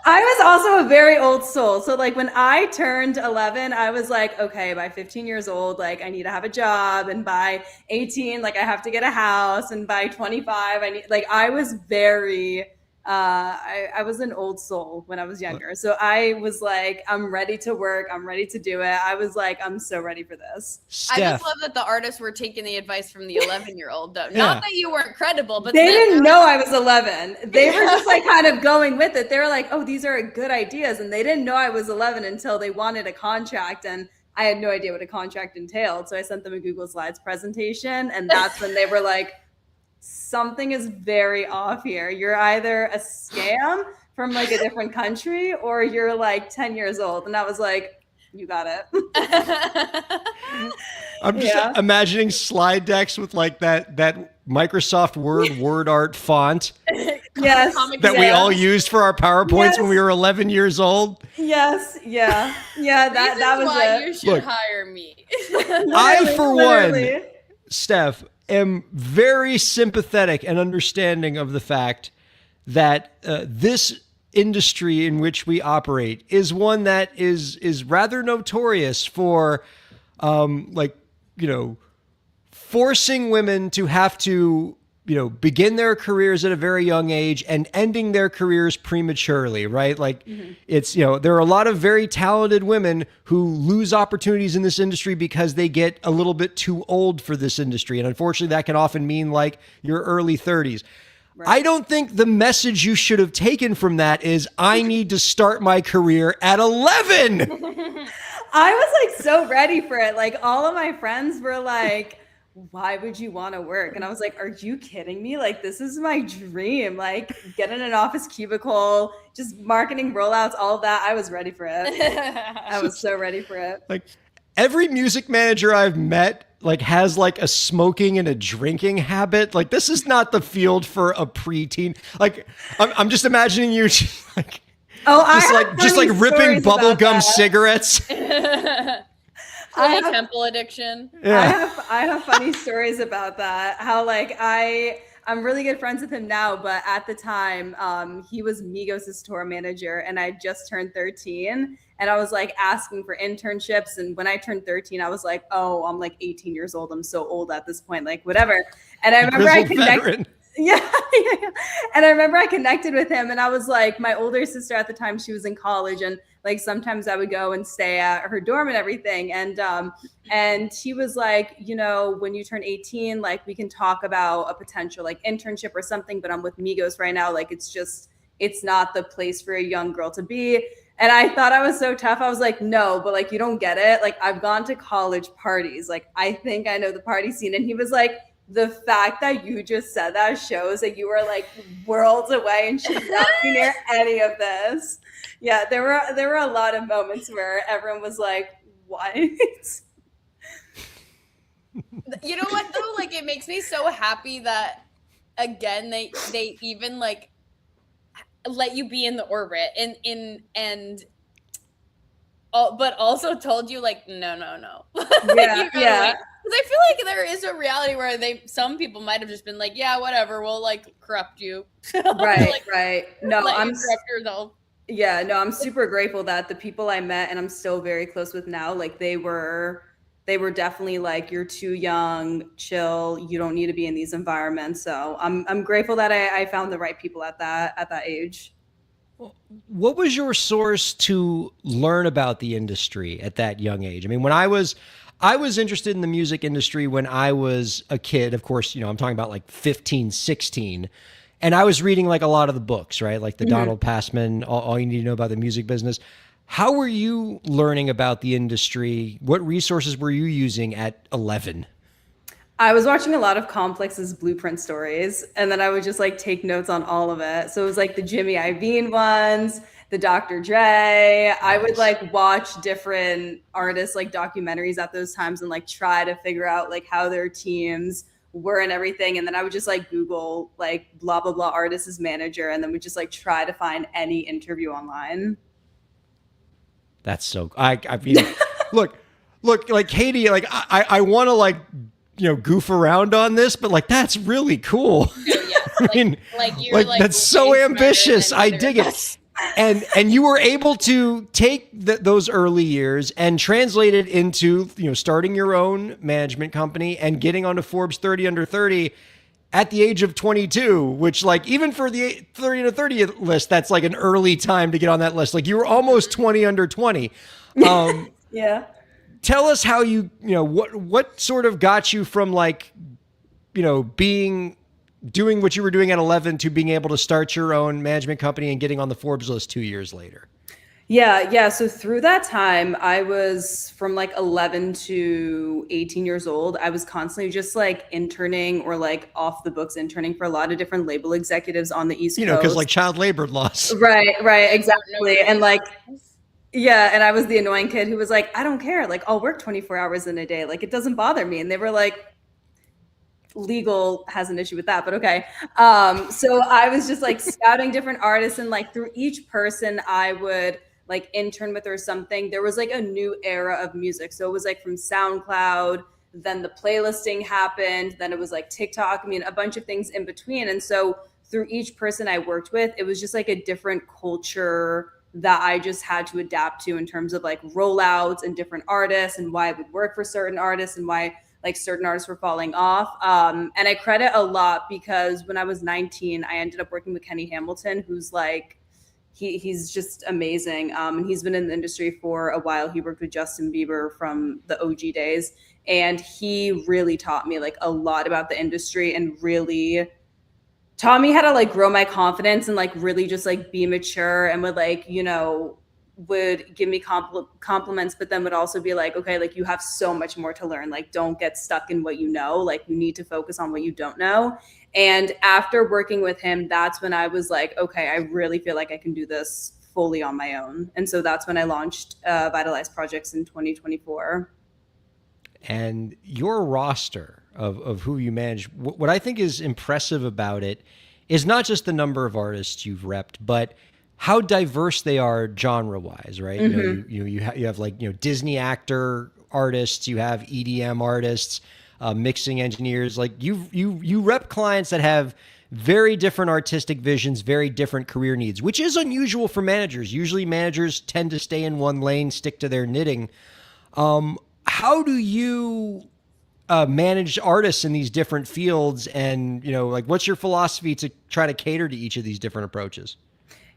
[SPEAKER 6] I was also a very old soul. So when I turned 11, I was like, okay, by 15 years old, I need to have a job. And by 18, I have to get a house. And by 25, I was very, I was an old soul when I was younger. So I was like, I'm ready to work. I'm ready to do it. I was like, I'm so ready for this.
[SPEAKER 1] Steph.
[SPEAKER 3] I just love that the artists were taking the advice from the 11-year-old though.
[SPEAKER 1] Yeah.
[SPEAKER 3] Not that you weren't credible, but
[SPEAKER 6] they didn't know I was 11. They were just kind of going with it. They were like, oh, these are good ideas. And they didn't know I was 11 until they wanted a contract. And I had no idea what a contract entailed. So I sent them a Google Slides presentation. And that's when they were like, something is very off here. You're either a scam from a different country or you're 10 years old. And I was like, you got it.
[SPEAKER 1] I'm just imagining slide decks with that Microsoft Word art font
[SPEAKER 6] Yes.
[SPEAKER 1] that we all used for our PowerPoints when we were 11 years old.
[SPEAKER 6] Yes. Yeah. Yeah. That was
[SPEAKER 3] why
[SPEAKER 6] it.
[SPEAKER 3] you should hire me.
[SPEAKER 1] I, for
[SPEAKER 6] Literally.
[SPEAKER 1] one, Steph, am very sympathetic and understanding of the fact that this industry in which we operate is one that is rather notorious for forcing women to have to begin their careers at a very young age and ending their careers prematurely, right? It's, there are a lot of very talented women who lose opportunities in this industry because they get a little bit too old for this industry. And unfortunately, that can often mean your early 30s. I don't think the message you should have taken from that is I need to start my career at 11.
[SPEAKER 6] I was like so ready for it. Like all of my friends were like, why would you want to work? And I was like, are you kidding me? Like, this is my dream. Like, get in an office cubicle, just marketing rollouts, all of that. I was ready for it. I was so ready for it.
[SPEAKER 1] Like every music manager I've met like has like a smoking and a drinking habit. Like this is not the field for a preteen. Like I'm just imagining you like just like ripping bubblegum cigarettes.
[SPEAKER 3] Temple addiction.
[SPEAKER 1] Yeah.
[SPEAKER 6] I have funny stories about that. How like I'm really good friends with him now, but at the time, he was Migos' tour manager, and I just turned 13, and I was like asking for internships. And when I turned 13, I was like, oh, I'm like 18 years old. I'm so old at this point, like whatever. And I remember I connected. Yeah. And I remember I connected with him, and I was like, my older sister at the time, she was in college, and like sometimes I would go and stay at her dorm and everything. And he was like, you know, when you turn 18, like we can talk about a potential like internship or something, but I'm with Migos right now. Like it's not the place for a young girl to be. And I thought I was so tough. I was like, no, but like, you don't get it. Like I've gone to college parties. Like I think I know the party scene. And he was like, the fact that you just said that shows that you were like worlds away and should not be near any of this. Yeah, there were a lot of moments where everyone was like, what?
[SPEAKER 3] You know what though? Like it makes me so happy that again they even like let you be in the orbit but also told you like no.
[SPEAKER 6] Yeah, yeah.
[SPEAKER 3] Because I feel like there is a reality where some people might have just been like, yeah, whatever, we'll like corrupt you.
[SPEAKER 6] Right,
[SPEAKER 3] like,
[SPEAKER 6] right. No,
[SPEAKER 3] I'm corrupt yourself.
[SPEAKER 6] Yeah, no, I'm super grateful that the people I met and I'm still very close with now, like they were definitely like, you're too young, chill, you don't need to be in these environments. So I'm grateful that I found the right people at that age.
[SPEAKER 1] What was your source to learn about the industry at that young age? I mean, when I was interested in the music industry when I was a kid. Of course, you know, I'm talking about like 15, 16. And I was reading like a lot of the books, right? Like the Donald Passman, all you need to know about the music business. How were you learning about the industry? What resources were you using at 11?
[SPEAKER 6] I was watching a lot of Complex's Blueprint stories, and then I would just like take notes on all of it. So it was like the Jimmy Iovine ones, the Dr. Dre. I would like watch different artists like documentaries at those times and like try to figure out like how their teams were and everything. And then I would just like Google like blah, blah, blah artist's manager. And then we just like try to find any interview online.
[SPEAKER 1] That's so, I mean, look, like Katie, like I want to like, you know, goof around on this, but like, that's really cool.
[SPEAKER 3] Yeah,
[SPEAKER 1] I mean,
[SPEAKER 3] you're
[SPEAKER 1] that's so ambitious. I dig it. And you were able to take those early years and translate it into, you know, starting your own management company and getting onto Forbes 30 under 30 at the age of 22, which like even for the 30 under 30 list, that's like an early time to get on that list. Like you were almost 20 under 20.
[SPEAKER 6] Yeah.
[SPEAKER 1] Tell us how you know, what sort of got you from like, you know, doing what you were doing at 11 to being able to start your own management company and getting on the Forbes list 2 years later?
[SPEAKER 6] Yeah. So through that time, I was from like 11 to 18 years old. I was constantly just like interning or like off the books interning for a lot of different label executives on the East Coast.
[SPEAKER 1] You know, because like child labor laws.
[SPEAKER 6] Right, exactly. And like, yeah, and I was the annoying kid who was like, I don't care. Like, I'll work 24 hours in a day. Like, it doesn't bother me. And they were like, legal has an issue with that, but okay. So I was just like scouting different artists, and like through each person I would like intern with or something. There was like a new era of music. So it was like from SoundCloud, then the playlisting happened, then it was like TikTok. I mean, a bunch of things in between. And so through each person I worked with, it was just like a different culture that I just had to adapt to in terms of like rollouts and different artists and why it would work for certain artists and why like certain artists were falling off. And I credit a lot because when I was 19, I ended up working with Kenny Hamilton, who's like, he's just amazing. And he's been in the industry for a while. He worked with Justin Bieber from the OG days. And he really taught me like a lot about the industry and really taught me how to like grow my confidence and like really just like be mature, and would like, would give me compliments, but then would also be like, okay, like you have so much more to learn. Like, don't get stuck in what you know. Like, you need to focus on what you don't know. And after working with him, that's when I was like, okay, I really feel like I can do this fully on my own. And so that's when I launched Vitalize Projects in 2024.
[SPEAKER 1] And your roster of who you manage, what I think is impressive about it is not just the number of artists you've repped, but how diverse they are genre-wise, right? You have like Disney actor artists, you have EDM artists, mixing engineers. Like you rep clients that have very different artistic visions, very different career needs, which is unusual for managers. Usually, managers tend to stay in one lane, stick to their knitting. How do you manage artists in these different fields? And, like, what's your philosophy to try to cater to each of these different approaches?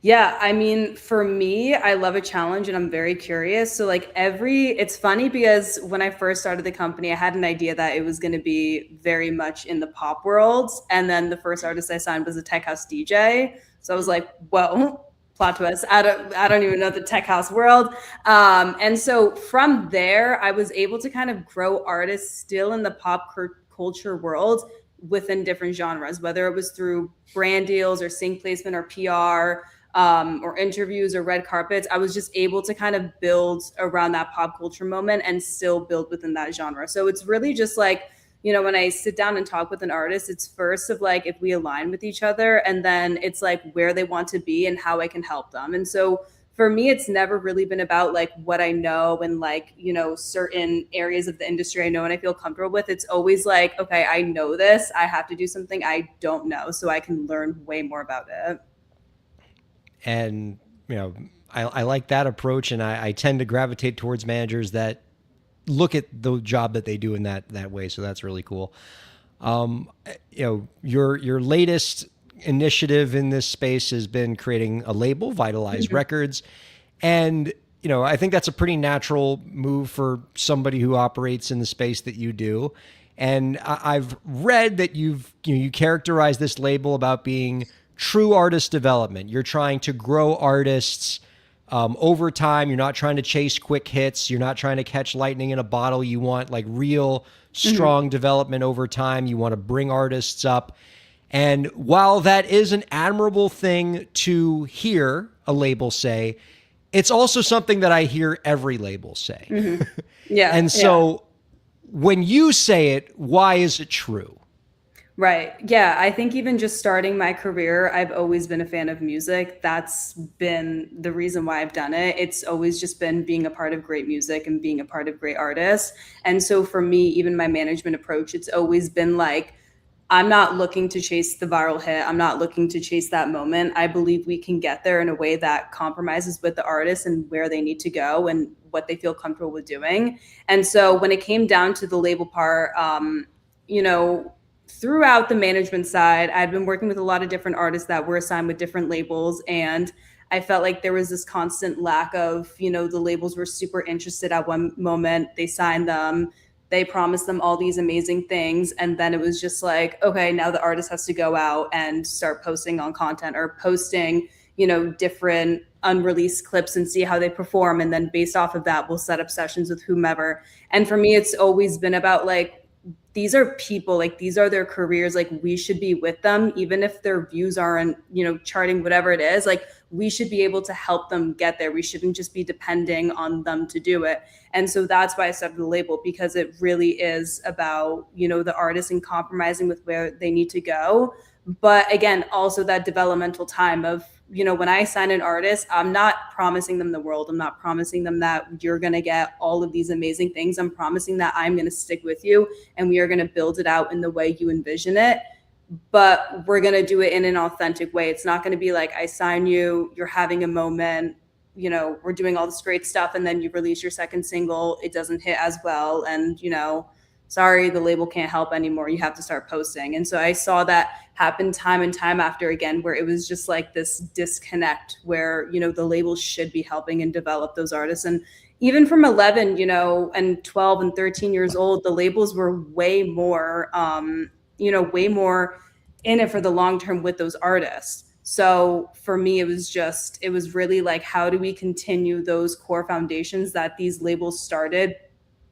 [SPEAKER 6] Yeah, I mean, for me, I love a challenge and I'm very curious. So like it's funny because when I first started the company, I had an idea that it was going to be very much in the pop world. And then the first artist I signed was a tech house DJ. So I was like, whoa, plot twist. I don't even know the tech house world. And so from there, I was able to kind of grow artists still in the pop culture world within different genres, whether it was through brand deals or sync placement or PR, or interviews or red carpets. I was just able to kind of build around that pop culture moment and still build within that genre. So it's really just like, when I sit down and talk with an artist, it's first of like, if we align with each other, and then it's like where they want to be and how I can help them. And so for me, it's never really been about like what I know and like, certain areas of the industry I know and I feel comfortable with. It's always like, okay, I know this, I have to do something I don't know so I can learn way more about it.
[SPEAKER 1] And, I like that approach, and I tend to gravitate towards managers that look at the job that they do in that way. So that's really cool. Your latest initiative in this space has been creating a label, Vitalize Records. And, I think that's a pretty natural move for somebody who operates in the space that you do. And I've read that you characterize this label about being true artist development. You're trying to grow artists over time. You're not trying to chase quick hits. You're not trying to catch lightning in a bottle. You want like real strong development over time. You want to bring artists up. And while that is an admirable thing to hear a label say, it's also something that I hear every label say.
[SPEAKER 6] Yeah.
[SPEAKER 1] And so when you say it, why is it true?
[SPEAKER 6] Right. Yeah. I think even just starting my career, I've always been a fan of music. That's been the reason why I've done it. It's always just been being a part of great music and being a part of great artists. And so for me, even my management approach, it's always been like, I'm not looking to chase the viral hit. I'm not looking to chase that moment. I believe we can get there in a way that compromises with the artist and where they need to go and what they feel comfortable with doing. And so when it came down to the label part, throughout the management side, I'd been working with a lot of different artists that were assigned with different labels. And I felt like there was this constant lack of, the labels were super interested at one moment. They signed them. They promised them all these amazing things. And then it was just like, okay, now the artist has to go out and start posting on content or posting, different unreleased clips and see how they perform. And then based off of that, we'll set up sessions with whomever. And for me, it's always been about like, these are people, like these are their careers, like we should be with them, even if their views aren't, charting whatever it is, like we should be able to help them get there. We shouldn't just be depending on them to do it. And so that's why I started the label, because it really is about, the artists and compromising with where they need to go. But again, also that developmental time of, when I sign an artist, I'm not promising them the world. I'm not promising them that you're going to get all of these amazing things. I'm promising that I'm going to stick with you and we are going to build it out in the way you envision it. But we're going to do it in an authentic way. It's not going to be like, I sign you, you're having a moment, we're doing all this great stuff. And then you release your second single. It doesn't hit as well. And, sorry, the label can't help anymore. You have to start posting. And so I saw that happen time and time after again, where it was just like this disconnect where, the labels should be helping and develop those artists. And even from 11, and 12 and 13 years old, the labels were way more, way more in it for the long term with those artists. So for me, it was really like, how do we continue those core foundations that these labels started,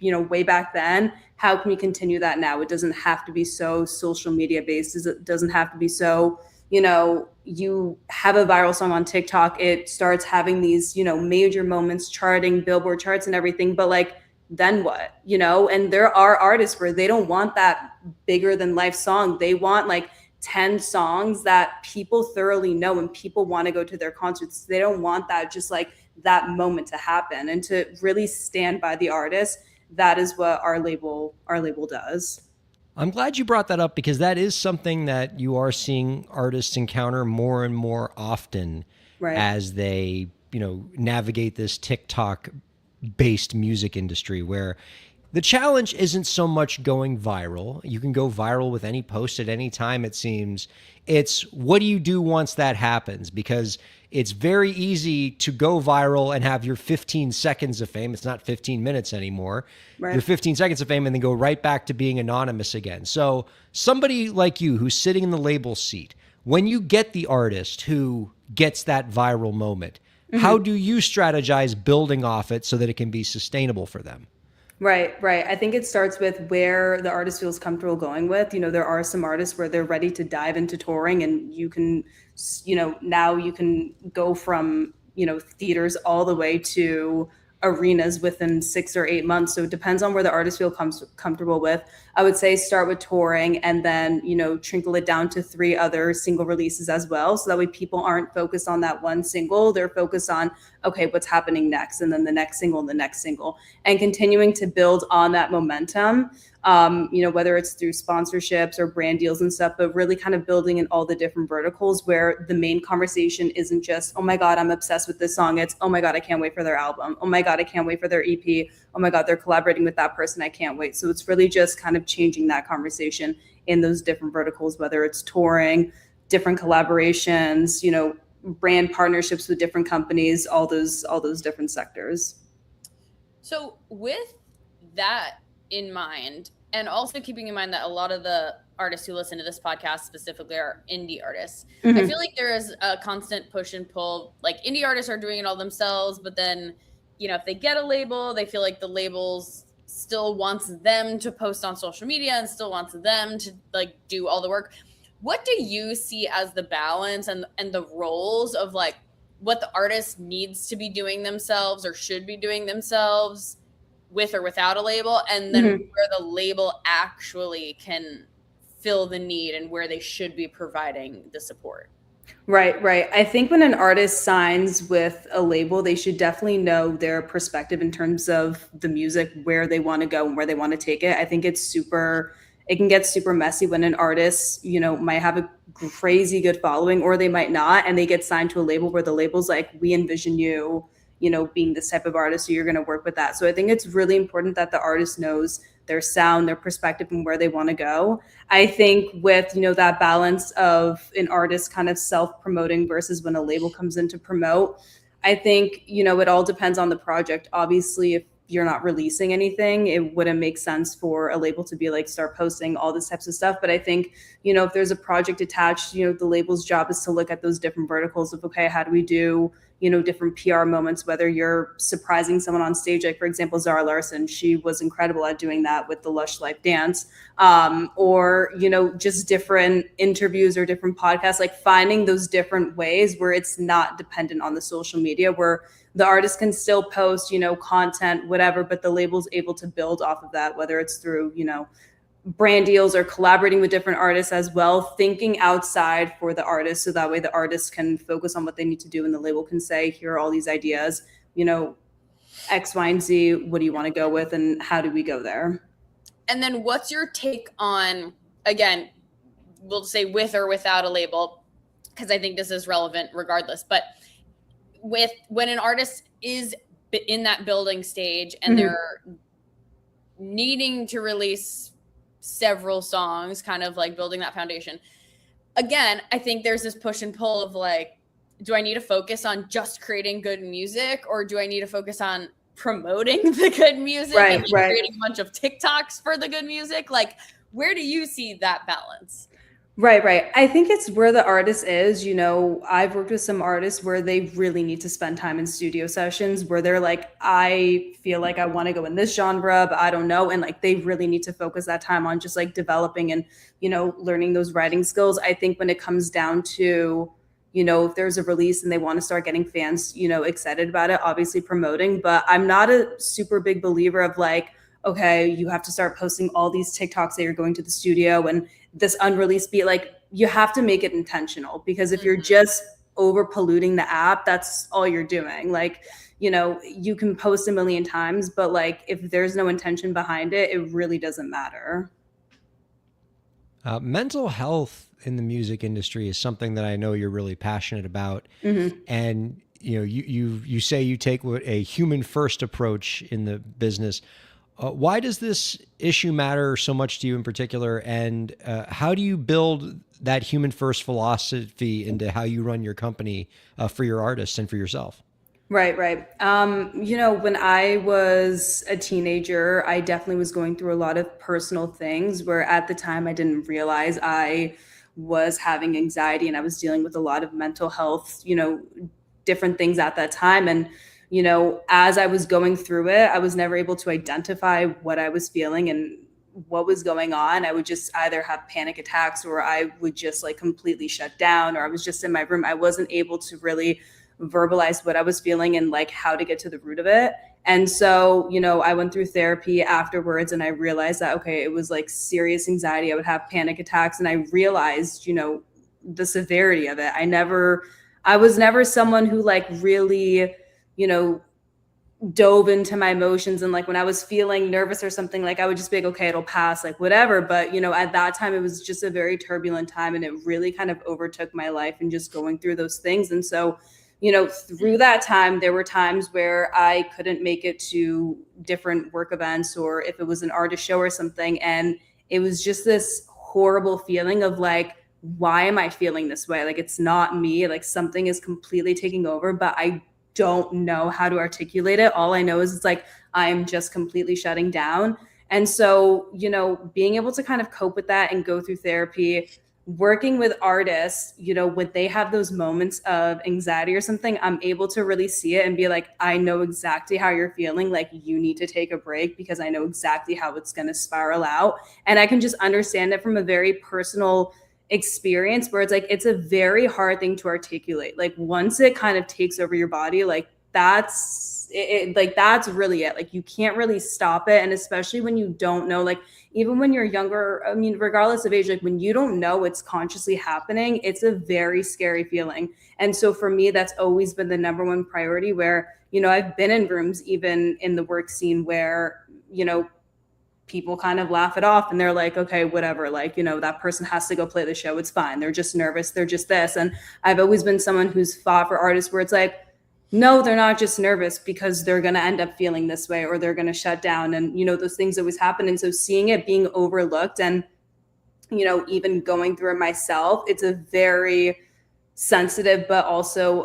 [SPEAKER 6] way back then? How can we continue that now? It doesn't have to be so social media based. It doesn't have to be so, you have a viral song on TikTok, it starts having these, major moments, charting, Billboard charts and everything. But like, then what? And there are artists where they don't want that bigger than life song. They want like 10 songs that people thoroughly know and people want to go to their concerts. They don't want that, just like that moment to happen, and to really stand by the artist. That is what our label does.
[SPEAKER 1] I'm glad you brought that up, because that is something that you are seeing artists encounter more and more often,
[SPEAKER 6] Right.
[SPEAKER 1] as they, navigate this TikTok based music industry, where the challenge isn't so much going viral. You can go viral with any post at any time, it seems. It's what do you do once that happens? Because it's very easy to go viral and have your 15 seconds of fame. It's not 15 minutes anymore.
[SPEAKER 6] Right.
[SPEAKER 1] Your 15 seconds of fame, and then go right back to being anonymous again. So somebody like you who's sitting in the label seat, when you get the artist who gets that viral moment, how do you strategize building off it so that it can be sustainable for them?
[SPEAKER 6] Right. I think it starts with where the artist feels comfortable going with. There are some artists where they're ready to dive into touring, and you can, now you can go from, theaters all the way to arenas within 6 or 8 months. So it depends on where the artist feels comfortable with. I would say start with touring, and then, trickle it down to 3 other single releases as well. So that way people aren't focused on that one single. They're focused on, okay, what's happening next? And then the next single and the next single, and continuing to build on that momentum. Whether it's through sponsorships or brand deals and stuff, but really kind of building in all the different verticals where the main conversation isn't just, oh my God, I'm obsessed with this song. It's, oh my God, I can't wait for their album. Oh my God, I can't wait for their EP. Oh my God, they're collaborating with that person. I can't wait. So it's really just kind of changing that conversation in those different verticals, whether it's touring, different collaborations, brand partnerships with different companies, all those different sectors.
[SPEAKER 3] So with that in mind, and also keeping in mind that a lot of the artists who listen to this podcast specifically are indie artists, I feel like there is a constant push and pull. Like, indie artists are doing it all themselves, but then, if they get a label, they feel like the labels still wants them to post on social media and still wants them to like do all the work. What do you see as the balance and the roles of like what the artist needs to be doing themselves or should be doing themselves with or without a label, and then where the label actually can fill the need and where they should be providing the support?
[SPEAKER 6] Right. I think when an artist signs with a label, they should definitely know their perspective in terms of the music, where they want to go and where they want to take it. I think it can get super messy when an artist, might have a crazy good following, or they might not, and they get signed to a label where the label's like, we envision you, being this type of artist, so you're going to work with that. So I think it's really important that the artist knows their sound, their perspective, and where they want to go. I think with, that balance of an artist kind of self-promoting versus when a label comes in to promote, I think, it all depends on the project. Obviously, if you're not releasing anything, it wouldn't make sense for a label to be like, start posting all this types of stuff. But I think, if there's a project attached, the label's job is to look at those different verticals of, okay, how do we do, different PR moments, whether you're surprising someone on stage, like for example, Zara Larsson, she was incredible at doing that with the Lush Life dance, or, just different interviews or different podcasts, like finding those different ways where it's not dependent on the social media, where the artist can still post, content, whatever, but the label's able to build off of that, whether it's through, brand deals or collaborating with different artists as well, thinking outside for the artist. So that way the artist can focus on what they need to do, and the label can say, here are all these ideas, X, Y, and Z, what do you want to go with, and how do we go there?
[SPEAKER 3] And then what's your take on, again, we'll say with or without a label, because I think this is relevant regardless, but when an artist is in that building stage and they're needing to release several songs, kind of like building that foundation. Again, I think there's this push and pull of like, do I need to focus on just creating good music, or do I need to focus on promoting the good music and creating a bunch of TikToks for the good music? Like, where do you see that balance?
[SPEAKER 6] Right, right. I think it's where the artist is. I've worked with some artists where they really need to spend time in studio sessions where they're like, I feel like I want to go in this genre, but I don't know. And like they really need to focus that time on just like developing and, learning those writing skills. I think when it comes down to, if there's a release and they want to start getting fans, excited about it, obviously promoting. But I'm not a super big believer of like, okay, you have to start posting all these TikToks that you're going to the studio and this unreleased beat. Like you have to make it intentional, because if you're just over polluting the app, that's all you're doing. Like, you can post a million times, but like if there's no intention behind it, it really doesn't matter.
[SPEAKER 1] Mental health in the music industry is something that I know you're really passionate about. And you say you take a human first approach in the business. Why does this issue matter so much to you in particular? And how do you build that human first philosophy into how you run your company for your artists and for yourself?
[SPEAKER 6] Right, right. When I was a teenager, I definitely was going through a lot of personal things where at the time I didn't realize I was having anxiety, and I was dealing with a lot of mental health, different things at that time. And as I was going through it, I was never able to identify what I was feeling and what was going on. I would just either have panic attacks, or I would just like completely shut down, or I was just in my room. I wasn't able to really verbalize what I was feeling and like how to get to the root of it. And so, I went through therapy afterwards, and I realized that, okay, it was like serious anxiety. I would have panic attacks, and I realized, the severity of it. I was never someone who like really, dove into my emotions. And like when I was feeling nervous or something, like I would just be like, okay, it'll pass, like whatever. But, at that time, it was just a very turbulent time, and it really kind of overtook my life and just going through those things. And so, through that time, there were times where I couldn't make it to different work events, or if it was an artist show or something. And it was just this horrible feeling of like, why am I feeling this way? Like, it's not me, like something is completely taking over, but I don't know how to articulate it. All I know is it's like, I'm just completely shutting down. And so, being able to kind of cope with that and go through therapy, working with artists, when they have those moments of anxiety or something, I'm able to really see it and be like, I know exactly how you're feeling. Like, you need to take a break, because I know exactly how it's going to spiral out. And I can just understand it from a very personal experience, where it's like, it's a very hard thing to articulate. Like once it kind of takes over your body, like that's it, like that's really it. Like you can't really stop it. And especially when you don't know, like even when you're younger, I mean, regardless of age, like when you don't know it's consciously happening, it's a very scary feeling. And so for me, that's always been the number one priority, where, I've been in rooms, even in the work scene, where, people kind of laugh it off and they're like, okay, whatever, like, that person has to go play the show. It's fine. They're just nervous. They're just this. And I've always been someone who's fought for artists where it's like, no, they're not just nervous because they're going to end up feeling this way, or they're going to shut down. And, those things always happen. And so seeing it being overlooked and, even going through it myself, it's a very sensitive, but also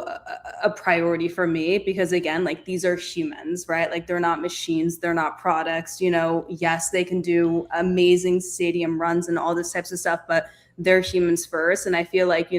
[SPEAKER 6] a priority for me, because again, like these are humans, right? Like they're not machines, they're not products. Yes, they can do amazing stadium runs and all this types of stuff, but they're humans first. And I feel like,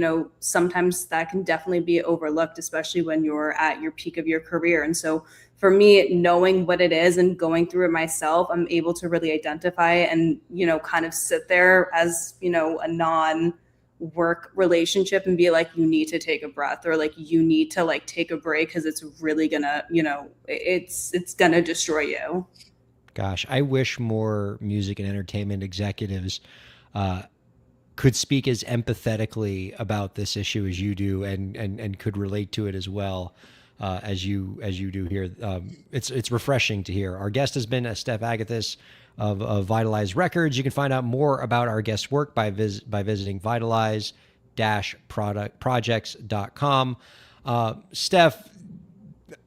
[SPEAKER 6] sometimes that can definitely be overlooked, especially when you're at your peak of your career. And so for me, knowing what it is and going through it myself, I'm able to really identify it and, kind of sit there as, a non-work relationship and be like, you need to take a breath, or like, you need to like take a break, because it's really gonna, it's gonna destroy you.
[SPEAKER 1] Gosh, I wish more music and entertainment executives could speak as empathetically about this issue as you do, and could relate to it as well as you do here. It's refreshing to hear. Our guest has been Steph Agathis of Vitalize Records. You can find out more about our guest's work by visiting vitalize-projects.com. Steph,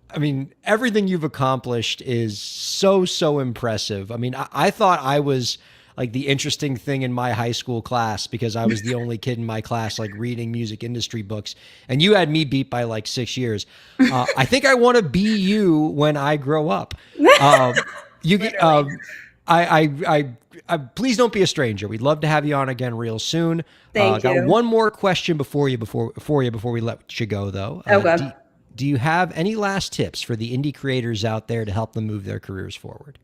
[SPEAKER 1] I mean, everything you've accomplished is so impressive. I mean, I thought I was like the interesting thing in my high school class, because I was the only kid in my class like reading music industry books, and you had me beat by like 6 years. I think I want to be you when I grow up. Please don't be a stranger. We'd love to have you on again real soon.
[SPEAKER 6] Thank
[SPEAKER 1] Got
[SPEAKER 6] you.
[SPEAKER 1] one more question before we let you go, though.
[SPEAKER 6] Okay.
[SPEAKER 1] Do you have any last tips for the indie creators out there to help them move their careers forward?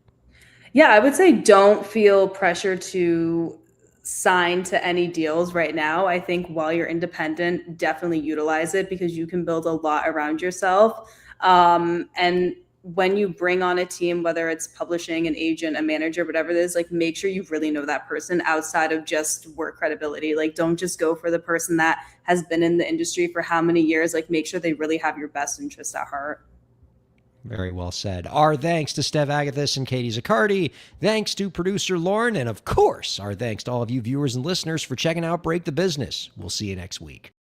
[SPEAKER 6] Yeah, I would say don't feel pressure to sign to any deals right now. I think while you're independent, definitely utilize it because you can build a lot around yourself. And when you bring on a team, whether it's publishing, an agent, a manager, whatever it is, like make sure you really know that person outside of just work credibility. Like don't just go for the person that has been in the industry for how many years. Like make sure they really have your best interests at heart.
[SPEAKER 1] Very well said. Our thanks to Steph Agathis and Katie Zaccardi. Thanks to producer Lauren. And of course, our thanks to all of you viewers and listeners for checking out Break the Business. We'll see you next week.